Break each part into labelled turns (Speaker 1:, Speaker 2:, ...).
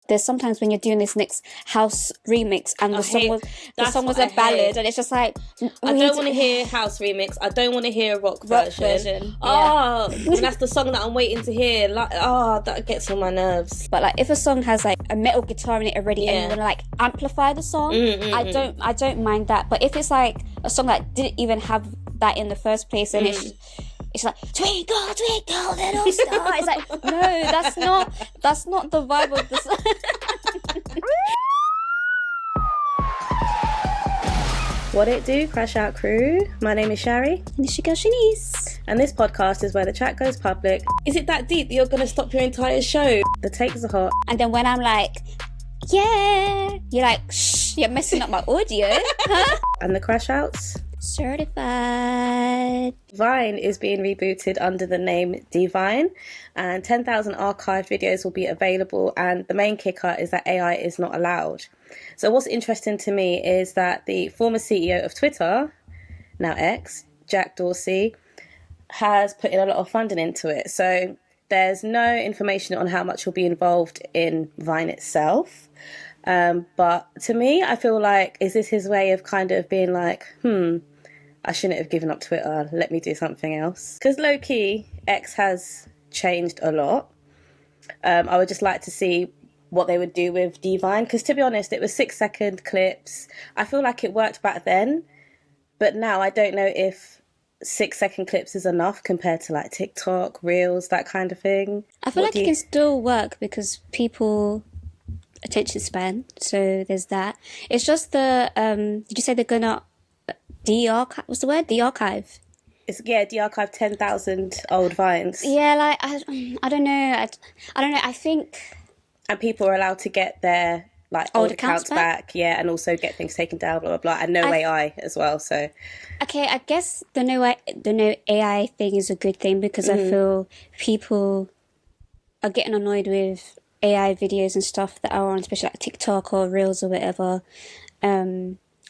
Speaker 1: there's sometimes when you're doing this next house remix and the song was a ballad, and it's just like,
Speaker 2: I don't want to hear house remix. I don't want to hear a rock version. Oh, and that's the song that I'm waiting to hear. Like, that gets on my nerves.
Speaker 1: But like, if a song has like a metal guitar in it already, and you want to like amplify the song, I don't mind that. But if it's like a song that didn't even have that in the first place, and it's like twinkle, twinkle, little star. It's like, no, that's not the vibe of the song.
Speaker 2: What it do, Crash Out crew? My name is Shari.
Speaker 1: And it's your girl Shanice.
Speaker 2: And this podcast is where the chat goes public. Is it that deep that you're going to stop your entire show? The takes are hot.
Speaker 1: And then when I'm like, yeah, you're like, shh, you're messing up my audio. Huh?
Speaker 2: And the Crash Outs?
Speaker 1: Certified.
Speaker 2: Vine is being rebooted under the name Divine, and 10,000 archived videos will be available, and the main kicker is that AI is not allowed. So what's interesting to me is that the former CEO of Twitter, now X, Jack Dorsey, has put in a lot of funding into it. So there's no information on how much will be involved in Vine itself. But to me, I feel like, is this his way of kind of being like, I shouldn't have given up Twitter, let me do something else? Because low-key, X has changed a lot. I would just like to see what they would do with Divine, because to be honest, it was 6-second clips. I feel like it worked back then, but now I don't know if 6-second clips is enough compared to like TikTok, Reels, that kind of thing.
Speaker 1: I feel like it can still work because people attention span, so there's that. It's just the did you say they're gonna de-archive? What's the word? De-archive.
Speaker 2: It's de-archive 10,000 old Vines.
Speaker 1: Yeah, like I don't know. I don't know. I think.
Speaker 2: And people are allowed to get their like old accounts back, and also get things taken down, blah blah blah, and no AI as well. So,
Speaker 1: okay, I guess the no AI thing is a good thing because I feel people are getting annoyed with AI videos and stuff that are on, especially like TikTok or Reels or whatever.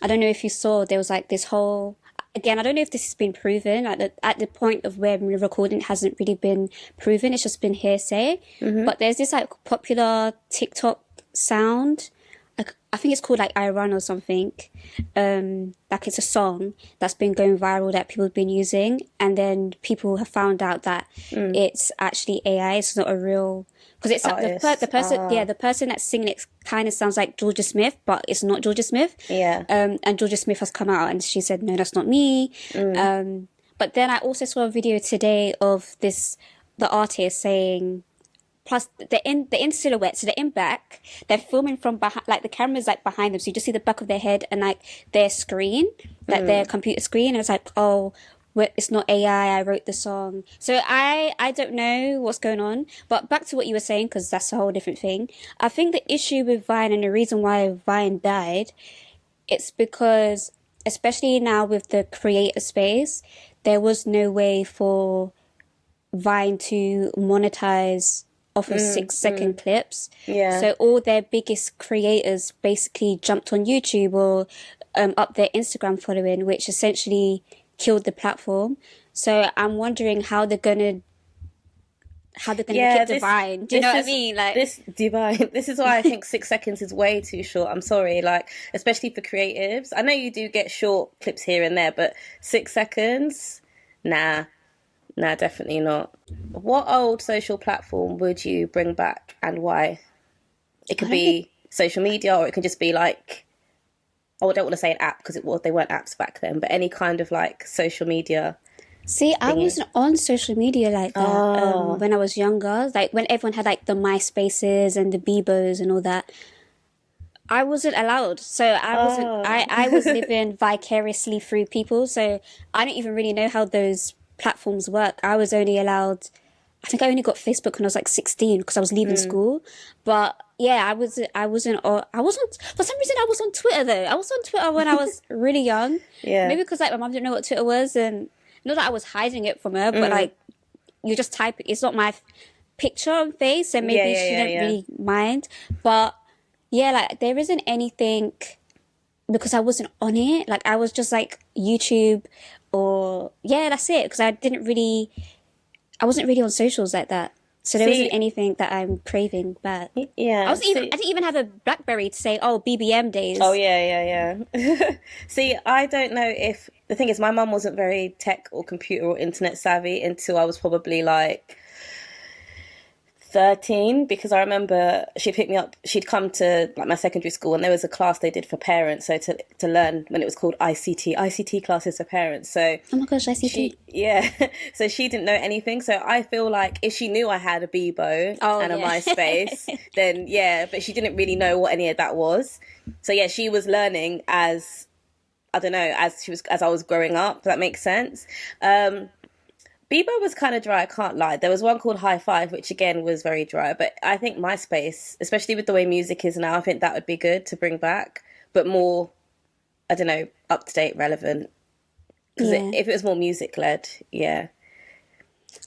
Speaker 1: I don't know if you saw, there was like this whole, again, I don't know if this has been proven, at the point of where we're recording, it hasn't really been proven, it's just been hearsay. But there's this like popular TikTok sound, I think it's called like I Run or something, like it's a song that's been going viral that people have been using, and then people have found out that it's actually AI, it's not a real, because it's like the person that's singing it kind of sounds like Georgia Smith, but it's not Georgia Smith. And Georgia Smith has come out and she said, no, that's not me. But then I also saw a video today of the artist saying, plus the in silhouette, so they're in back, they're filming from behind, like the camera's like behind them, so you just see the back of their head and like their screen, like their computer screen, and it's like, oh, it's not AI, I wrote the song. So I don't know what's going on. But back to what you were saying, because that's a whole different thing. I think the issue with Vine and the reason why Vine died, it's because, especially now with the creator space, there was no way for Vine to monetize off of 6-second clips. So all their biggest creators basically jumped on YouTube or up their Instagram following, which essentially killed the platform. So I'm wondering how they're gonna get Divine. Do you know what I mean? Like
Speaker 2: this Divine. This is why I think 6 seconds is way too short. I'm sorry, like especially for creatives. I know you do get short clips here and there, but 6 seconds, nah, definitely not. What old social platform would you bring back and why? It could be social media, or it could just be like, I don't want to say an app because they weren't apps back then, but any kind of like social media.
Speaker 1: See, I wasn't on social media like that when I was younger. Like when everyone had like the MySpaces and the Bebos and all that, I wasn't allowed. So I was living vicariously through people. So I don't even really know how those platforms work. I was only allowed, I think I only got Facebook when I was like 16 because I was leaving school. But yeah, I wasn't, for some reason I was on Twitter though. I was on Twitter when I was really young. Maybe because like my mum didn't know what Twitter was, and not that I was hiding it from her, but like you just type it. It's not my picture and face, so maybe she didn't really mind. But yeah, like there isn't anything because I wasn't on it. Like I was just like YouTube or that's it. Because I wasn't really on socials like that. So there wasn't anything that I'm craving back.
Speaker 2: Yeah.
Speaker 1: I didn't even have a BlackBerry to say, oh, BBM days.
Speaker 2: Oh, yeah. See, I don't know if... The thing is, my mum wasn't very tech or computer or internet savvy until I was probably like 13, because I remember she'd pick me up, she'd come to like my secondary school, and there was a class they did for parents, so to learn, when it was called ICT classes for parents. So
Speaker 1: oh my gosh, ICT.
Speaker 2: So she didn't know anything. So I feel like if she knew I had a Bebo and a MySpace, then but she didn't really know what any of that was. So she was learning as, I don't know, as I was growing up. Does that make sense? Bebo was kind of dry, I can't lie. There was one called High Five, which again was very dry. But I think MySpace, especially with the way music is now, I think that would be good to bring back. But more, I don't know, up-to-date, relevant. Because if it was more music-led,
Speaker 1: Because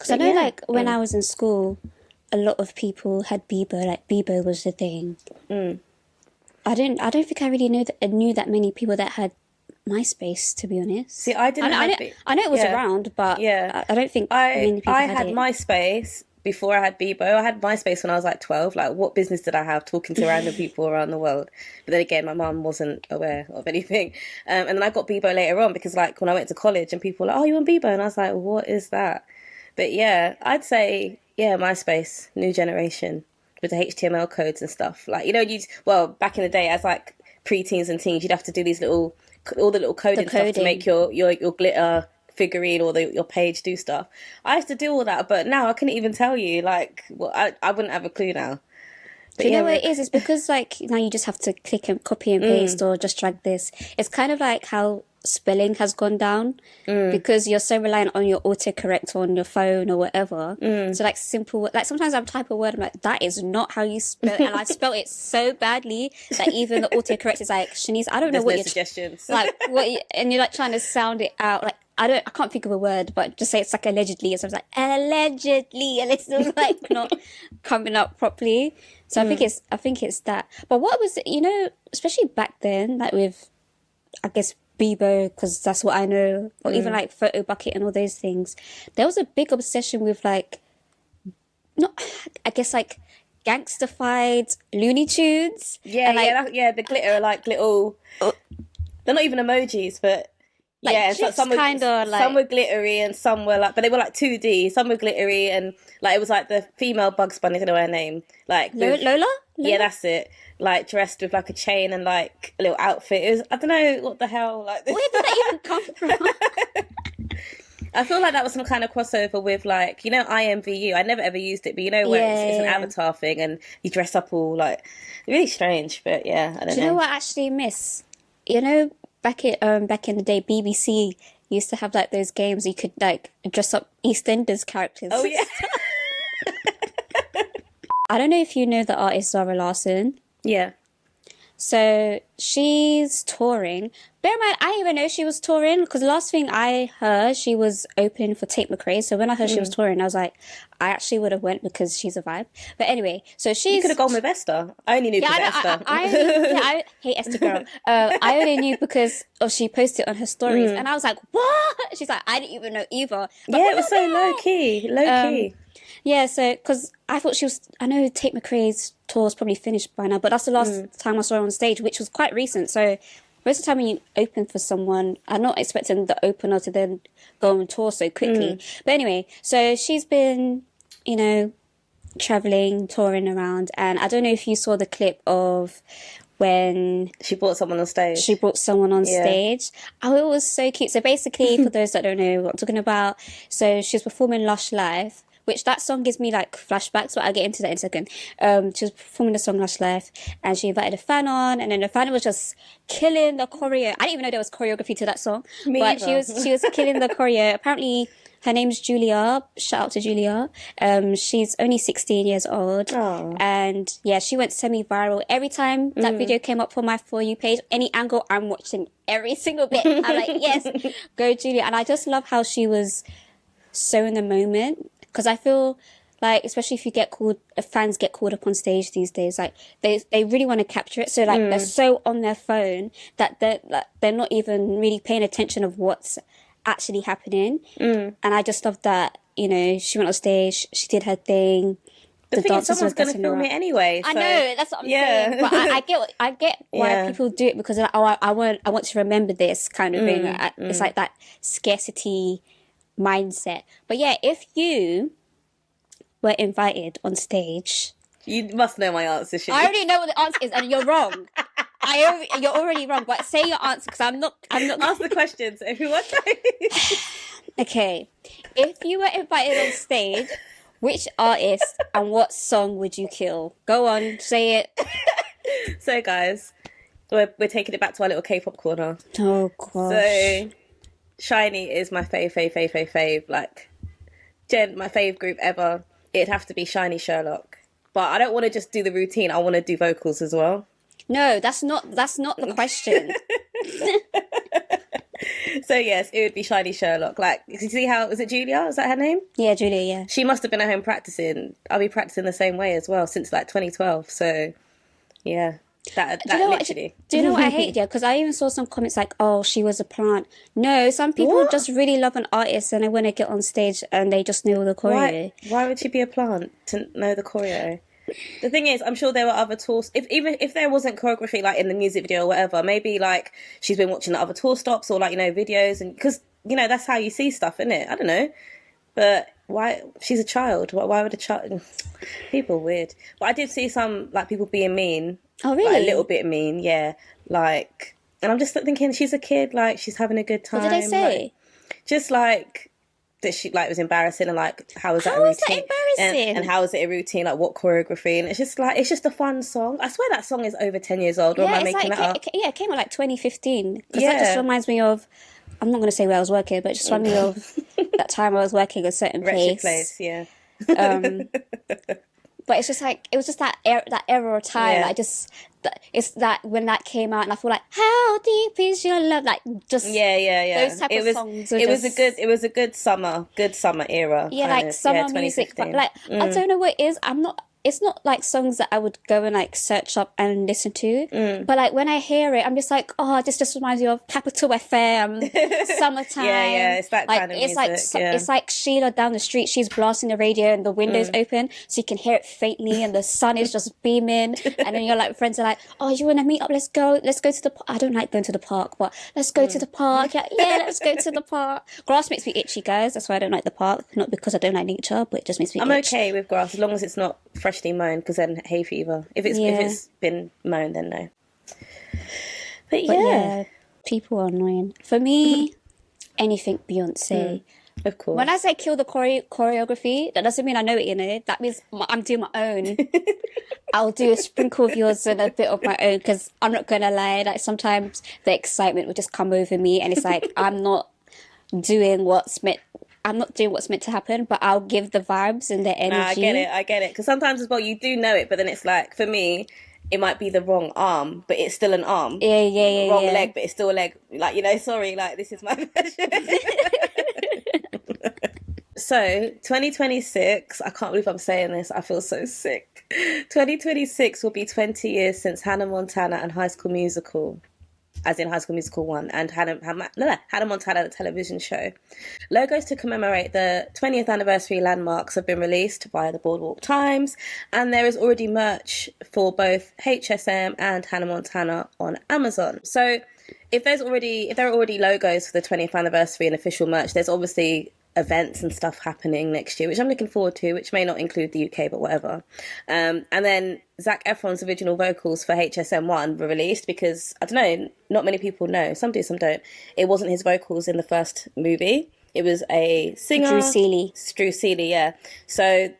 Speaker 1: I know, like, when I was in school, a lot of people had Bebo. Like, Bebo was the thing. I don't think I really knew that many people that had MySpace, to be honest.
Speaker 2: See, I didn't.
Speaker 1: I know it was around, but I don't think many people had it.
Speaker 2: MySpace before I had Bebo. I had MySpace when I was like 12. Like, what business did I have talking to random people around the world? But then again, my mum wasn't aware of anything. And then I got Bebo later on because, like, when I went to college and people were like, oh, you on Bebo? And I was like, what is that? But I'd say, MySpace, new generation with the HTML codes and stuff. Like, back in the day, as like preteens and teens, you'd have to do these all the little coding stuff to make your glitter figurine or your page do stuff. I used to do all that, but now I couldn't even tell you. Like, I wouldn't have a clue now. But
Speaker 1: do you know what it is? It's because, like, now you just have to click and copy and paste or just drag this. It's kind of like how spelling has gone down because you're so reliant on your autocorrect on your phone or whatever. So, like, simple, like, sometimes I'll type a word, I'm like, that is not how you spell it. And I spell it so badly that even the autocorrect is like, Shanice, I don't know what you're...
Speaker 2: suggestions.
Speaker 1: Like, and you're, like, trying to sound it out. Like, I can't think of a word, but just say it's like allegedly. So I was like, allegedly, and it's still like not coming up properly. So I think it's that. But what was it, especially back then, like with, I guess, Bebo, because that's what I know, or even like Photo Bucket and all those things, there was a big obsession with like, gangstified Looney Tunes.
Speaker 2: The glitter are like little, they're not even emojis, but
Speaker 1: like, some
Speaker 2: were glittery and some were like, but they were like 2D. Some were glittery and like it was like the female Bugs Bunny, I don't know her name, like
Speaker 1: Lola.
Speaker 2: Yeah, that's it. Like dressed with like a chain and like a little outfit. It was, I don't know what the hell. Like,
Speaker 1: where did that even come from?
Speaker 2: I feel like that was some kind of crossover with like, IMVU. I never ever used it, but where it's an avatar thing and you dress up all like really strange. But I don't know.
Speaker 1: Do you know what I actually miss? Back in the day, BBC used to have like those games you could like dress up EastEnders characters.
Speaker 2: Oh yeah.
Speaker 1: I don't know if you know the artist Zara Larsson.
Speaker 2: Yeah.
Speaker 1: So she's touring. Bear in mind, I didn't even know she was touring because the last thing I heard, she was opening for Tate McRae. So when I heard she was touring, I was like, I actually would have went because she's a vibe. But anyway, so she's...
Speaker 2: You could have gone with Esther. I only knew because Esther.
Speaker 1: I hate Esther girl. I only knew because she posted on her stories. And I was like, what? She's like, I didn't even know either. But
Speaker 2: it was so low-key.
Speaker 1: Yeah, so, because I thought I know Tate McRae's tour's probably finished by now, but that's the last time I saw her on stage, which was quite recent. So most of the time when you open for someone, I'm not expecting the opener to then go on tour so quickly. But anyway, so she's been, traveling, touring around, and I don't know if you saw the clip of when
Speaker 2: she brought someone on stage.
Speaker 1: Stage. Oh, it was so cute. So basically, for those that don't know what I'm talking about, so she was performing Lush live, which that song gives me like flashbacks, but I'll get into that in a second. She was performing the song Lush live, and she invited a fan on, and then the fan was just killing the choreo. I didn't even know there was choreography to that song, but she was killing the choreo. Apparently, her name's Julia. Shout out to Julia. She's only 16 years old.
Speaker 2: Aww.
Speaker 1: And she went semi-viral. Every time that video came up on my For You page, any angle, I'm watching every single bit. I'm like, yes, go Julia. And I just love how she was so in the moment. Because I feel like, especially if fans get called up on stage these days, like they really want to capture it. So like they're so on their phone that they're not even really paying attention of what's actually happening. And I just love that, she went on stage, she did her thing.
Speaker 2: The thing is, someone's going to film it anyway. So.
Speaker 1: I know, that's what I'm saying. But I get why people do it, because they're like, oh, I want to remember this kind of thing. It's like that scarcity mindset. But yeah, if you were invited on stage,
Speaker 2: you must know my answer.
Speaker 1: I already know what the answer is, and you're wrong. You're already wrong. But say your answer, because I'm not.
Speaker 2: Ask the questions, everyone.
Speaker 1: Okay, if you were invited on stage, which artist and what song would you kill? Go on, say it.
Speaker 2: So, guys, we're taking it back to our little K-pop corner.
Speaker 1: Oh gosh.
Speaker 2: So, SHANICE is my fave. Like, my fave group ever. It'd have to be SHANICE Sherlock. But I don't want to just do the routine. I want to do vocals as well.
Speaker 1: No, that's not the question.
Speaker 2: So yes, it would be SHANICE Sherlock. Like, you see how, is it Julia? Is that her name?
Speaker 1: Yeah, Julia, yeah.
Speaker 2: She must have been at home practicing. I'll be practicing the same way as well since like 2012. So yeah, that literally.
Speaker 1: Do you know what I hate? Yeah, because I even saw some comments like, oh, she was a plant. No, some people just really love an artist and they want to get on stage and they just know all the choreo.
Speaker 2: Why would she be a plant to know the choreo? The thing is, I'm sure there were other tours. Even if there wasn't choreography, like in the music video or whatever, maybe like she's been watching the other tour stops or like, you know, videos, and because, you know, that's how you see stuff, isn't it? I don't know. But why? She's a child. Why would a child? People weird. But I did see some like people being mean.
Speaker 1: Oh, really?
Speaker 2: Like, a little bit mean, yeah. Like, and I'm just thinking, she's a kid. Like, she's having a good time.
Speaker 1: What did they say?
Speaker 2: Like, just like that she like was embarrassing, and like how was that
Speaker 1: How
Speaker 2: a
Speaker 1: is that
Speaker 2: routine?
Speaker 1: embarrassing?
Speaker 2: And how is it a routine? Like, what choreography? And it's just a fun song. I swear that song is over 10 years old. Or am I making that up?
Speaker 1: It came out like 2015. Because that just reminds me of, I'm not going to say where I was working, but it just reminds me of that time I was working a certain place.
Speaker 2: Yeah.
Speaker 1: But it's just like, it was just that era of time. Like, it's that when that came out, and I feel like, how deep is your love? Like, just those type of songs. It
Speaker 2: was a good summer era.
Speaker 1: Yeah, like summer music. But like, I don't know what it is. It's not like songs that I would go and like search up and listen to. But like when I hear it, I'm just like, oh, this just reminds me of Capital FM, summertime.
Speaker 2: Yeah, it's that
Speaker 1: like,
Speaker 2: kind of
Speaker 1: it's
Speaker 2: music.
Speaker 1: like it's like Sheila down the street. She's blasting the radio and the windows open, so you can hear it faintly, and the sun is just beaming. And then your like friends are like, oh, you want to meet up? Let's go to the. I don't like going to the park, but let's go to the park. Yeah, let's go to the park. Grass makes me itchy, guys. That's why I don't like the park. Not because I don't like nature, but it just makes me.
Speaker 2: I'm
Speaker 1: itch.
Speaker 2: okay with grass as long as it's not freshly mown, because then hay fever. If it's been mown, then no. But yeah,
Speaker 1: people are annoying. For me, anything Beyonce.
Speaker 2: Of course.
Speaker 1: When I say kill the choreography, that doesn't mean I know it, you know. That means I'm doing my own. I'll do a sprinkle of yours and a bit of my own, because I'm not gonna lie, like sometimes the excitement will just come over me, and it's like I'm not doing what's meant to happen, but I'll give the vibes and the energy.
Speaker 2: No, I get it. Because sometimes as well, you do know it, but then it's like, for me, it might be the wrong arm, but it's still an arm.
Speaker 1: Yeah.
Speaker 2: Wrong leg, but it's still a leg. Like, you know, sorry, like, this is my version. So, 2026, I can't believe I'm saying this. I feel so sick. 2026 will be 20 years since Hannah Montana and High School Musical, as in High School Musical 1, and Hannah Montana, the television show. Logos to commemorate the 20th anniversary landmarks have been released via the Boardwalk Times, and there is already merch for both HSM and Hannah Montana on Amazon. So if there are already logos for the 20th anniversary and official merch, there's obviously events and stuff happening next year, which I'm looking forward to, which may not include the UK, but whatever. And then Zac Efron's original vocals for HSM1 were released because, I don't know, not many people know. Some do, some don't. It wasn't his vocals in the first movie. It was a singer. Drew Seeley, yeah. So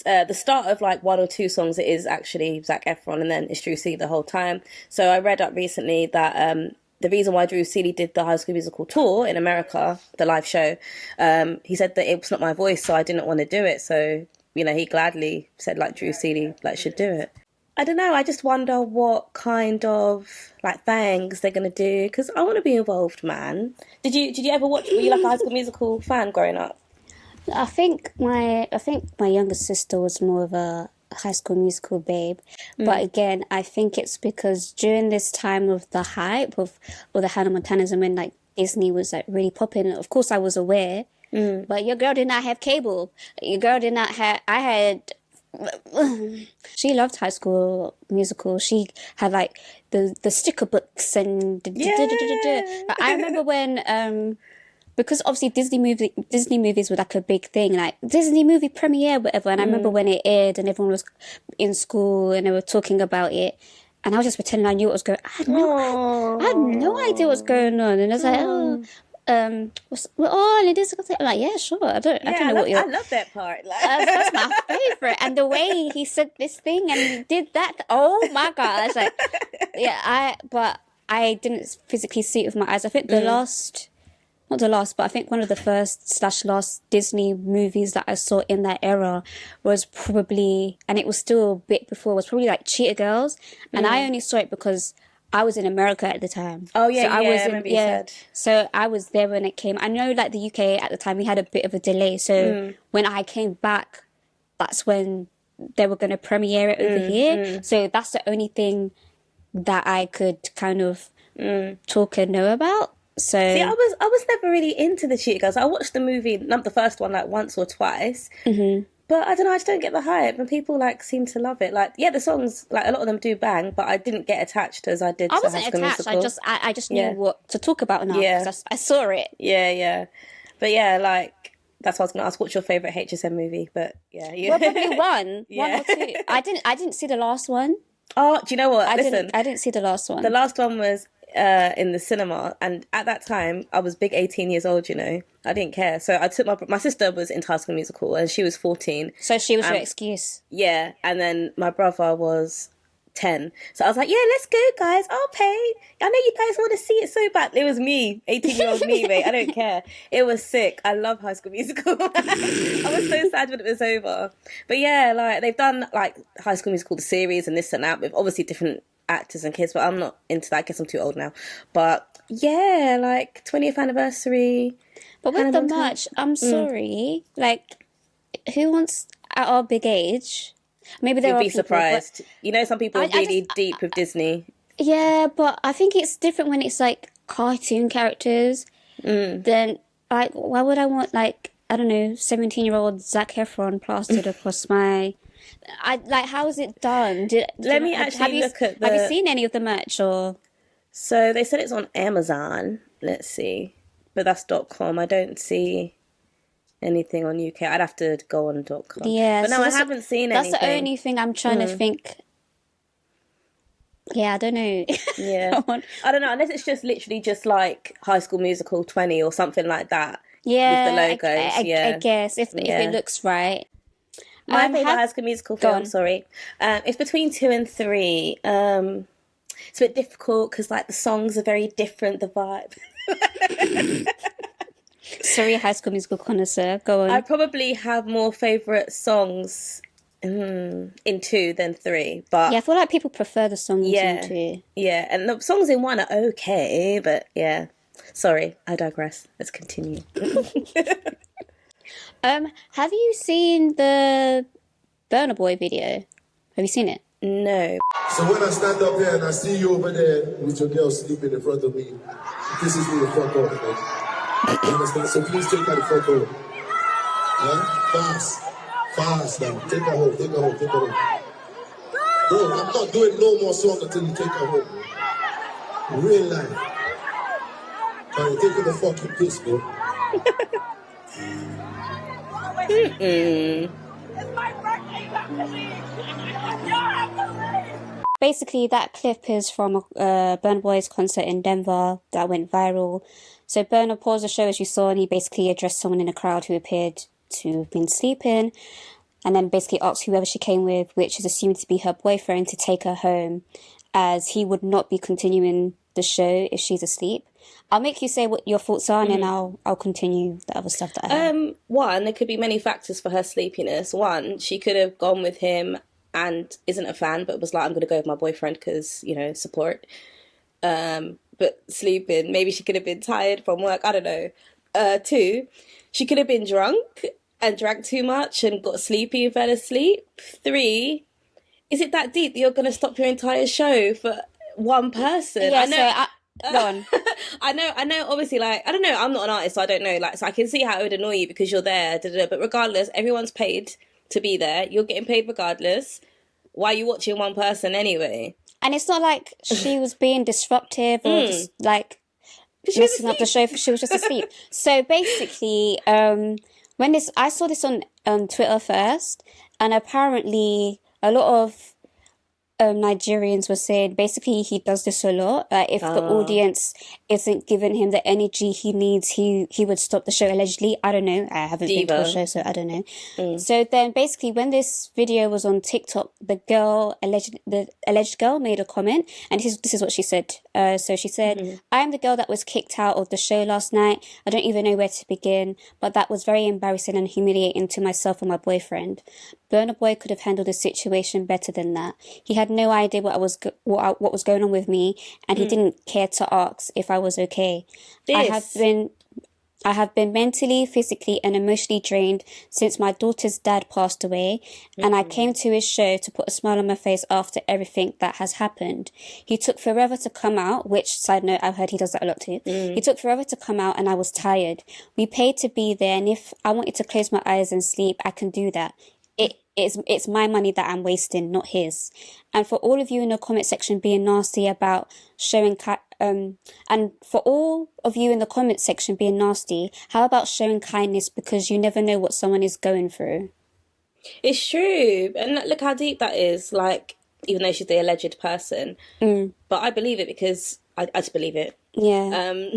Speaker 2: the start of like one or two songs, it is actually Zac Efron, and then it's Drew Seeley the whole time. So I read up recently that the reason why Drew Seeley did the High School Musical tour in America, the live show, he said that it was not my voice, so I didn't want to do it. So, you know, he gladly said like Drew Seeley like should do it. I don't know. I just wonder what kind of like things they're gonna do, because I want to be involved, man. Did you ever watch? Were you like a High School Musical fan growing up?
Speaker 1: I think my younger sister was more of a High School Musical babe, but again, I think it's because during this time of the hype of all the Hannah Montanas, and when like Disney was like really popping, of course I was aware, but your girl did not have cable. Your girl did not have. I had She loved High School Musical. She had like the sticker books and But I remember when because obviously Disney movies were like a big thing, like Disney movie premiere, whatever. And I remember when it aired and everyone was in school and they were talking about it. And I was just pretending I knew what was going on. I had no idea what's going on. And I was like, it is. I'm like, yeah, sure. I don't know what you're...
Speaker 2: I love that part. Like...
Speaker 1: that's my favourite. And the way he said this thing and he did that. Oh my God. I was like, but I didn't physically see it with my eyes. I think not the last, but I think one of the first / last Disney movies that I saw in that era was probably, and it was still a bit before, was probably like Cheetah Girls. And I only saw it because I was in America at the time.
Speaker 2: Oh, yeah, I remember you said.
Speaker 1: So I was there when it came. I know like the UK at the time, we had a bit of a delay. So when I came back, that's when they were going to premiere it over here. So that's the only thing that I could kind of talk and know about. So
Speaker 2: see, I was never really into the Cheetah Girls. I watched the movie, not the first one, like once or twice. But I don't know, I just don't get the hype, and people like seem to love it. Like, yeah, the songs, like a lot of them do bang, but I didn't get attached as I did.
Speaker 1: I wasn't attached. I just knew what to talk about now because I saw it.
Speaker 2: Yeah. But yeah, like that's what I was gonna ask. What's your favorite HSM movie? But yeah,
Speaker 1: well, probably one or two. I didn't see the last one.
Speaker 2: Oh, do you know what?
Speaker 1: I didn't see the last one.
Speaker 2: The last one was in the cinema, and at that time I was big 18 years old, you know. I didn't care, so I took my sister was in High School Musical and she was 14,
Speaker 1: so she was your excuse.
Speaker 2: Yeah, and then my brother was 10, so I was like, yeah, let's go guys, I'll pay. I know you guys want to see it so bad. It was me, 18-year-old me, mate. I don't care. It was sick. I love High School Musical. I was so sad when it was over. But yeah, like they've done like High School Musical the series and this and that with obviously different actors and kids, but I'm not into that. I guess I'm too old now. But yeah, like 20th anniversary.
Speaker 1: But with the merch, I'm sorry, like who wants at our big age? Maybe there
Speaker 2: You'd
Speaker 1: are
Speaker 2: be
Speaker 1: people,
Speaker 2: surprised. You know, some people are really deep with Disney.
Speaker 1: Yeah, but I think it's different when it's like cartoon characters. Then like, why would I want like, I don't know, 17-year-old Zac Efron plastered across my... how is it done?
Speaker 2: Let me actually look at the...
Speaker 1: Have you seen any of the merch or?
Speaker 2: So they said it's on Amazon. Let's see, but that's .com. I don't see anything on UK. I'd have to go on .com.
Speaker 1: Yeah,
Speaker 2: but no, I haven't seen anything.
Speaker 1: That's the only thing I'm trying to think. Yeah, I don't know.
Speaker 2: Yeah, I don't know unless it's just literally just like High School Musical 20 or something like that.
Speaker 1: Yeah,
Speaker 2: with the logos.
Speaker 1: I guess if it looks right.
Speaker 2: My favourite High School Musical film, it's between 2 and 3. It's a bit difficult because like the songs are very different, the vibe.
Speaker 1: Sorry, High School Musical connoisseur, go on.
Speaker 2: I probably have more favourite songs in 2 than 3. But
Speaker 1: yeah, I feel like people prefer the songs in 2.
Speaker 2: Yeah, and the songs in 1 are okay, but yeah. Sorry, I digress. Let's continue.
Speaker 1: Have you seen the Burna Boy video? Have you seen it?
Speaker 2: No.
Speaker 3: So when I stand up here and I see you over there with your girl sleeping in front of me, it pisses me the fuck off, man. You understand? So please take her the fuck home. Yeah? Fast now. Take her home. Bro, I'm not doing no more song until you take her home, bro. Real life. Alright, take her the fucking piss, bro.
Speaker 1: Basically, that clip is from Burna Boy's concert in Denver that went viral. So Burna paused the show, as you saw, and he basically addressed someone in the crowd who appeared to have been sleeping, and then basically asked whoever she came with, which is assumed to be her boyfriend, to take her home, as he would not be continuing the show if she's asleep. I'll make you say what your thoughts are, and then I'll continue the other stuff that I have.
Speaker 2: One, there could be many factors for her sleepiness. One, she could have gone with him and isn't a fan, but was like, I'm going to go with my boyfriend because, you know, support. But sleeping, maybe she could have been tired from work. I don't know. 2, she could have been drunk and drank too much and got sleepy and fell asleep. 3, is it that deep that you're going to stop your entire show for one person?
Speaker 1: Yeah,
Speaker 2: I know.
Speaker 1: Go on.
Speaker 2: I know, obviously, like, I don't know, I'm not an artist, so I don't know, like, so I can see how it would annoy you because you're there, but regardless, everyone's paid to be there. You're getting paid regardless. Why are you watching one person anyway?
Speaker 1: And it's not like she was being disruptive or just like
Speaker 2: was
Speaker 1: messing up the
Speaker 2: asleep.
Speaker 1: show. She was just asleep. So basically, I saw this on Twitter first, and apparently a lot of Nigerians were saying basically he does this a lot. If the audience isn't giving him the energy he needs, he would stop the show allegedly. I don't know. I haven't been to the show, so I don't know. So then basically when this video was on TikTok, the alleged girl made a comment, and this is what she said. So she said, I am the girl that was kicked out of the show last night. I don't even know where to begin, but that was very embarrassing and humiliating to myself and my boyfriend. Burna Boy could have handled the situation better than that. He had no idea what was going on with me, and he didn't care to ask if I was okay. I have been mentally, physically, and emotionally drained since my daughter's dad passed away, and I came to his show to put a smile on my face after everything that has happened. He took forever to come out, which, side note, I've heard he does that a lot too. He took forever to come out, and I was tired. We paid to be there, and if I wanted to close my eyes and sleep, I can do that. It's my money that I'm wasting, not his. And for all of you in the comment section being nasty about showing and for all of you in the comment section being nasty, how about showing kindness, because you never know what someone is going through.
Speaker 2: It's true. And look how deep that is. Like, even though she's the alleged person. But I believe it because I just believe it.
Speaker 1: Yeah.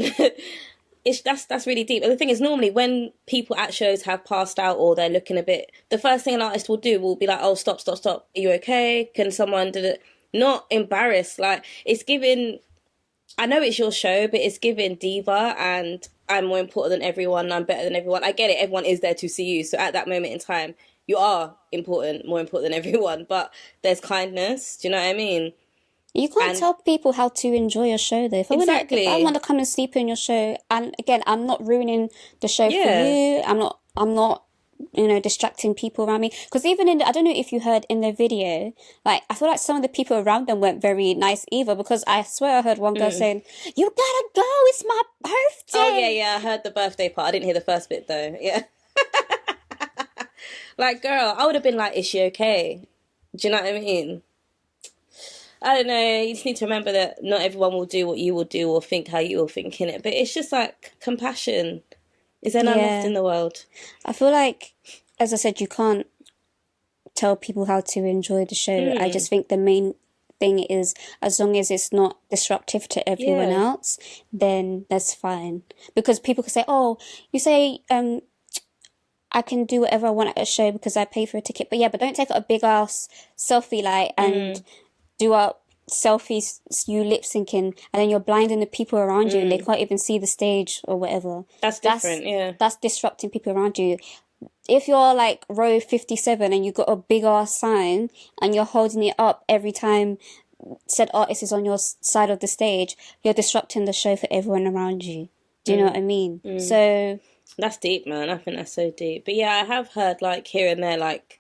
Speaker 2: That's really deep. And the thing is, normally when people at shows have passed out or they're looking a bit, the first thing an artist will do will be like, oh, stop. Are you okay? Can someone do it? Not embarrassed. Like, it's giving, I know it's your show, but it's giving diva and I'm more important than everyone. I'm better than everyone. I get it. Everyone is there to see you. So at that moment in time, you are important, more important than everyone. But there's kindness. Do you know what I mean?
Speaker 1: You can't tell people how to enjoy a show, though. If I want to come and sleep in your show, and again, I'm not ruining the show for you. I'm not, distracting people around me. Because even I don't know if you heard in the video, like, I feel like some of the people around them weren't very nice either, because I swear I heard one girl saying, you gotta go, it's my birthday.
Speaker 2: Oh, yeah, I heard the birthday part. I didn't hear the first bit, though. Yeah. Like, girl, I would have been like, is she okay? Do you know what I mean? I don't know, you just need to remember that not everyone will do what you will do or think how you will think in it. But it's just like compassion. Is there none left in the world?
Speaker 1: I feel like, as I said, you can't tell people how to enjoy the show. I just think the main thing is, as long as it's not disruptive to everyone else, then that's fine. Because people can say, oh, you say I can do whatever I want at a show because I pay for a ticket. But don't take a big ass selfie and do up selfies, you lip syncing, and then you're blinding the people around you and they can't even see the stage or whatever. That's
Speaker 2: different,
Speaker 1: That's disrupting people around you. If you're like row 57 and you got a big ass sign and you're holding it up every time said artist is on your side of the stage, you're disrupting the show for everyone around you. Do you know what I mean? So
Speaker 2: that's deep, man. I think that's so deep. But yeah, I have heard like here and there like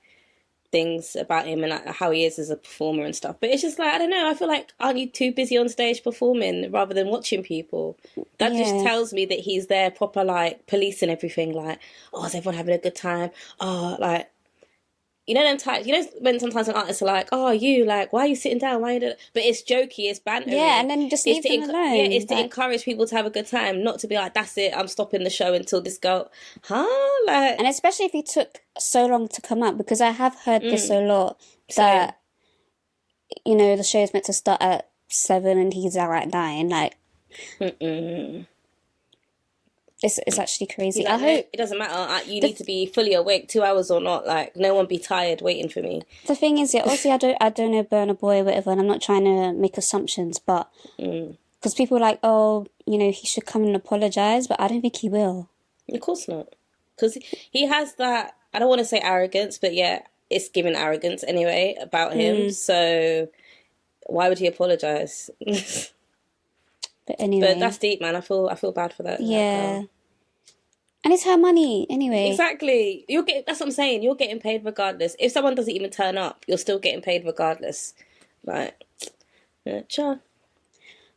Speaker 2: things about him and like how he is as a performer and stuff, but it's just like, I don't know, I feel like, aren't you too busy on stage performing rather than watching people? That just tells me that he's there proper like policing everything, like, oh, is everyone having a good time? Oh, like, you know them types, when sometimes an artist are like, oh, you, like, why are you sitting down, why are you doing? But it's jokey, it's banter,
Speaker 1: and then just leave them alone.
Speaker 2: Yeah, it's to encourage people to have a good time, not to be like, that's it, I'm stopping the show until this girl, like.
Speaker 1: And especially if he took so long to come up, because I have heard this a lot, that the show is meant to start at 7 and he's out at 9, like. It's actually crazy.
Speaker 2: Like, I hope it doesn't matter. You need to be fully awake, 2 hours or not. Like, no one be tired waiting for me.
Speaker 1: The thing is, obviously, I don't know Burna Boy or whatever, and I'm not trying to make assumptions, but because people are like, oh, he should come and apologize, but I don't think he will.
Speaker 2: Of course not, because he has that. I don't want to say arrogance, but yeah, it's giving arrogance anyway about him. So why would he apologize?
Speaker 1: But anyway,
Speaker 2: but that's deep, man. I feel bad for that.
Speaker 1: Yeah. And it's her money anyway.
Speaker 2: Exactly. That's what I'm saying. You're getting paid regardless. If someone doesn't even turn up, you're still getting paid regardless. Like, sure.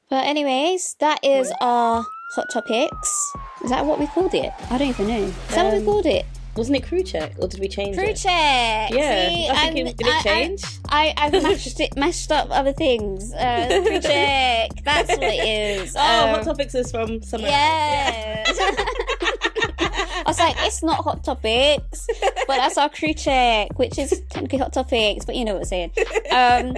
Speaker 1: But anyways, that is our hot topics. Is that what we called it? I don't even know. Is that what we called it?
Speaker 2: Wasn't it crew check, or did we change
Speaker 1: Crew
Speaker 2: it?
Speaker 1: check.
Speaker 2: Yeah,
Speaker 1: See,
Speaker 2: I think did it change?
Speaker 1: I've mashed up other things. Crew check. That's what it is.
Speaker 2: Hot topics is from somewhere else.
Speaker 1: Yeah. I was like, it's not Hot Topics, but that's our crew check, which is technically Hot Topics, but you know what I'm saying.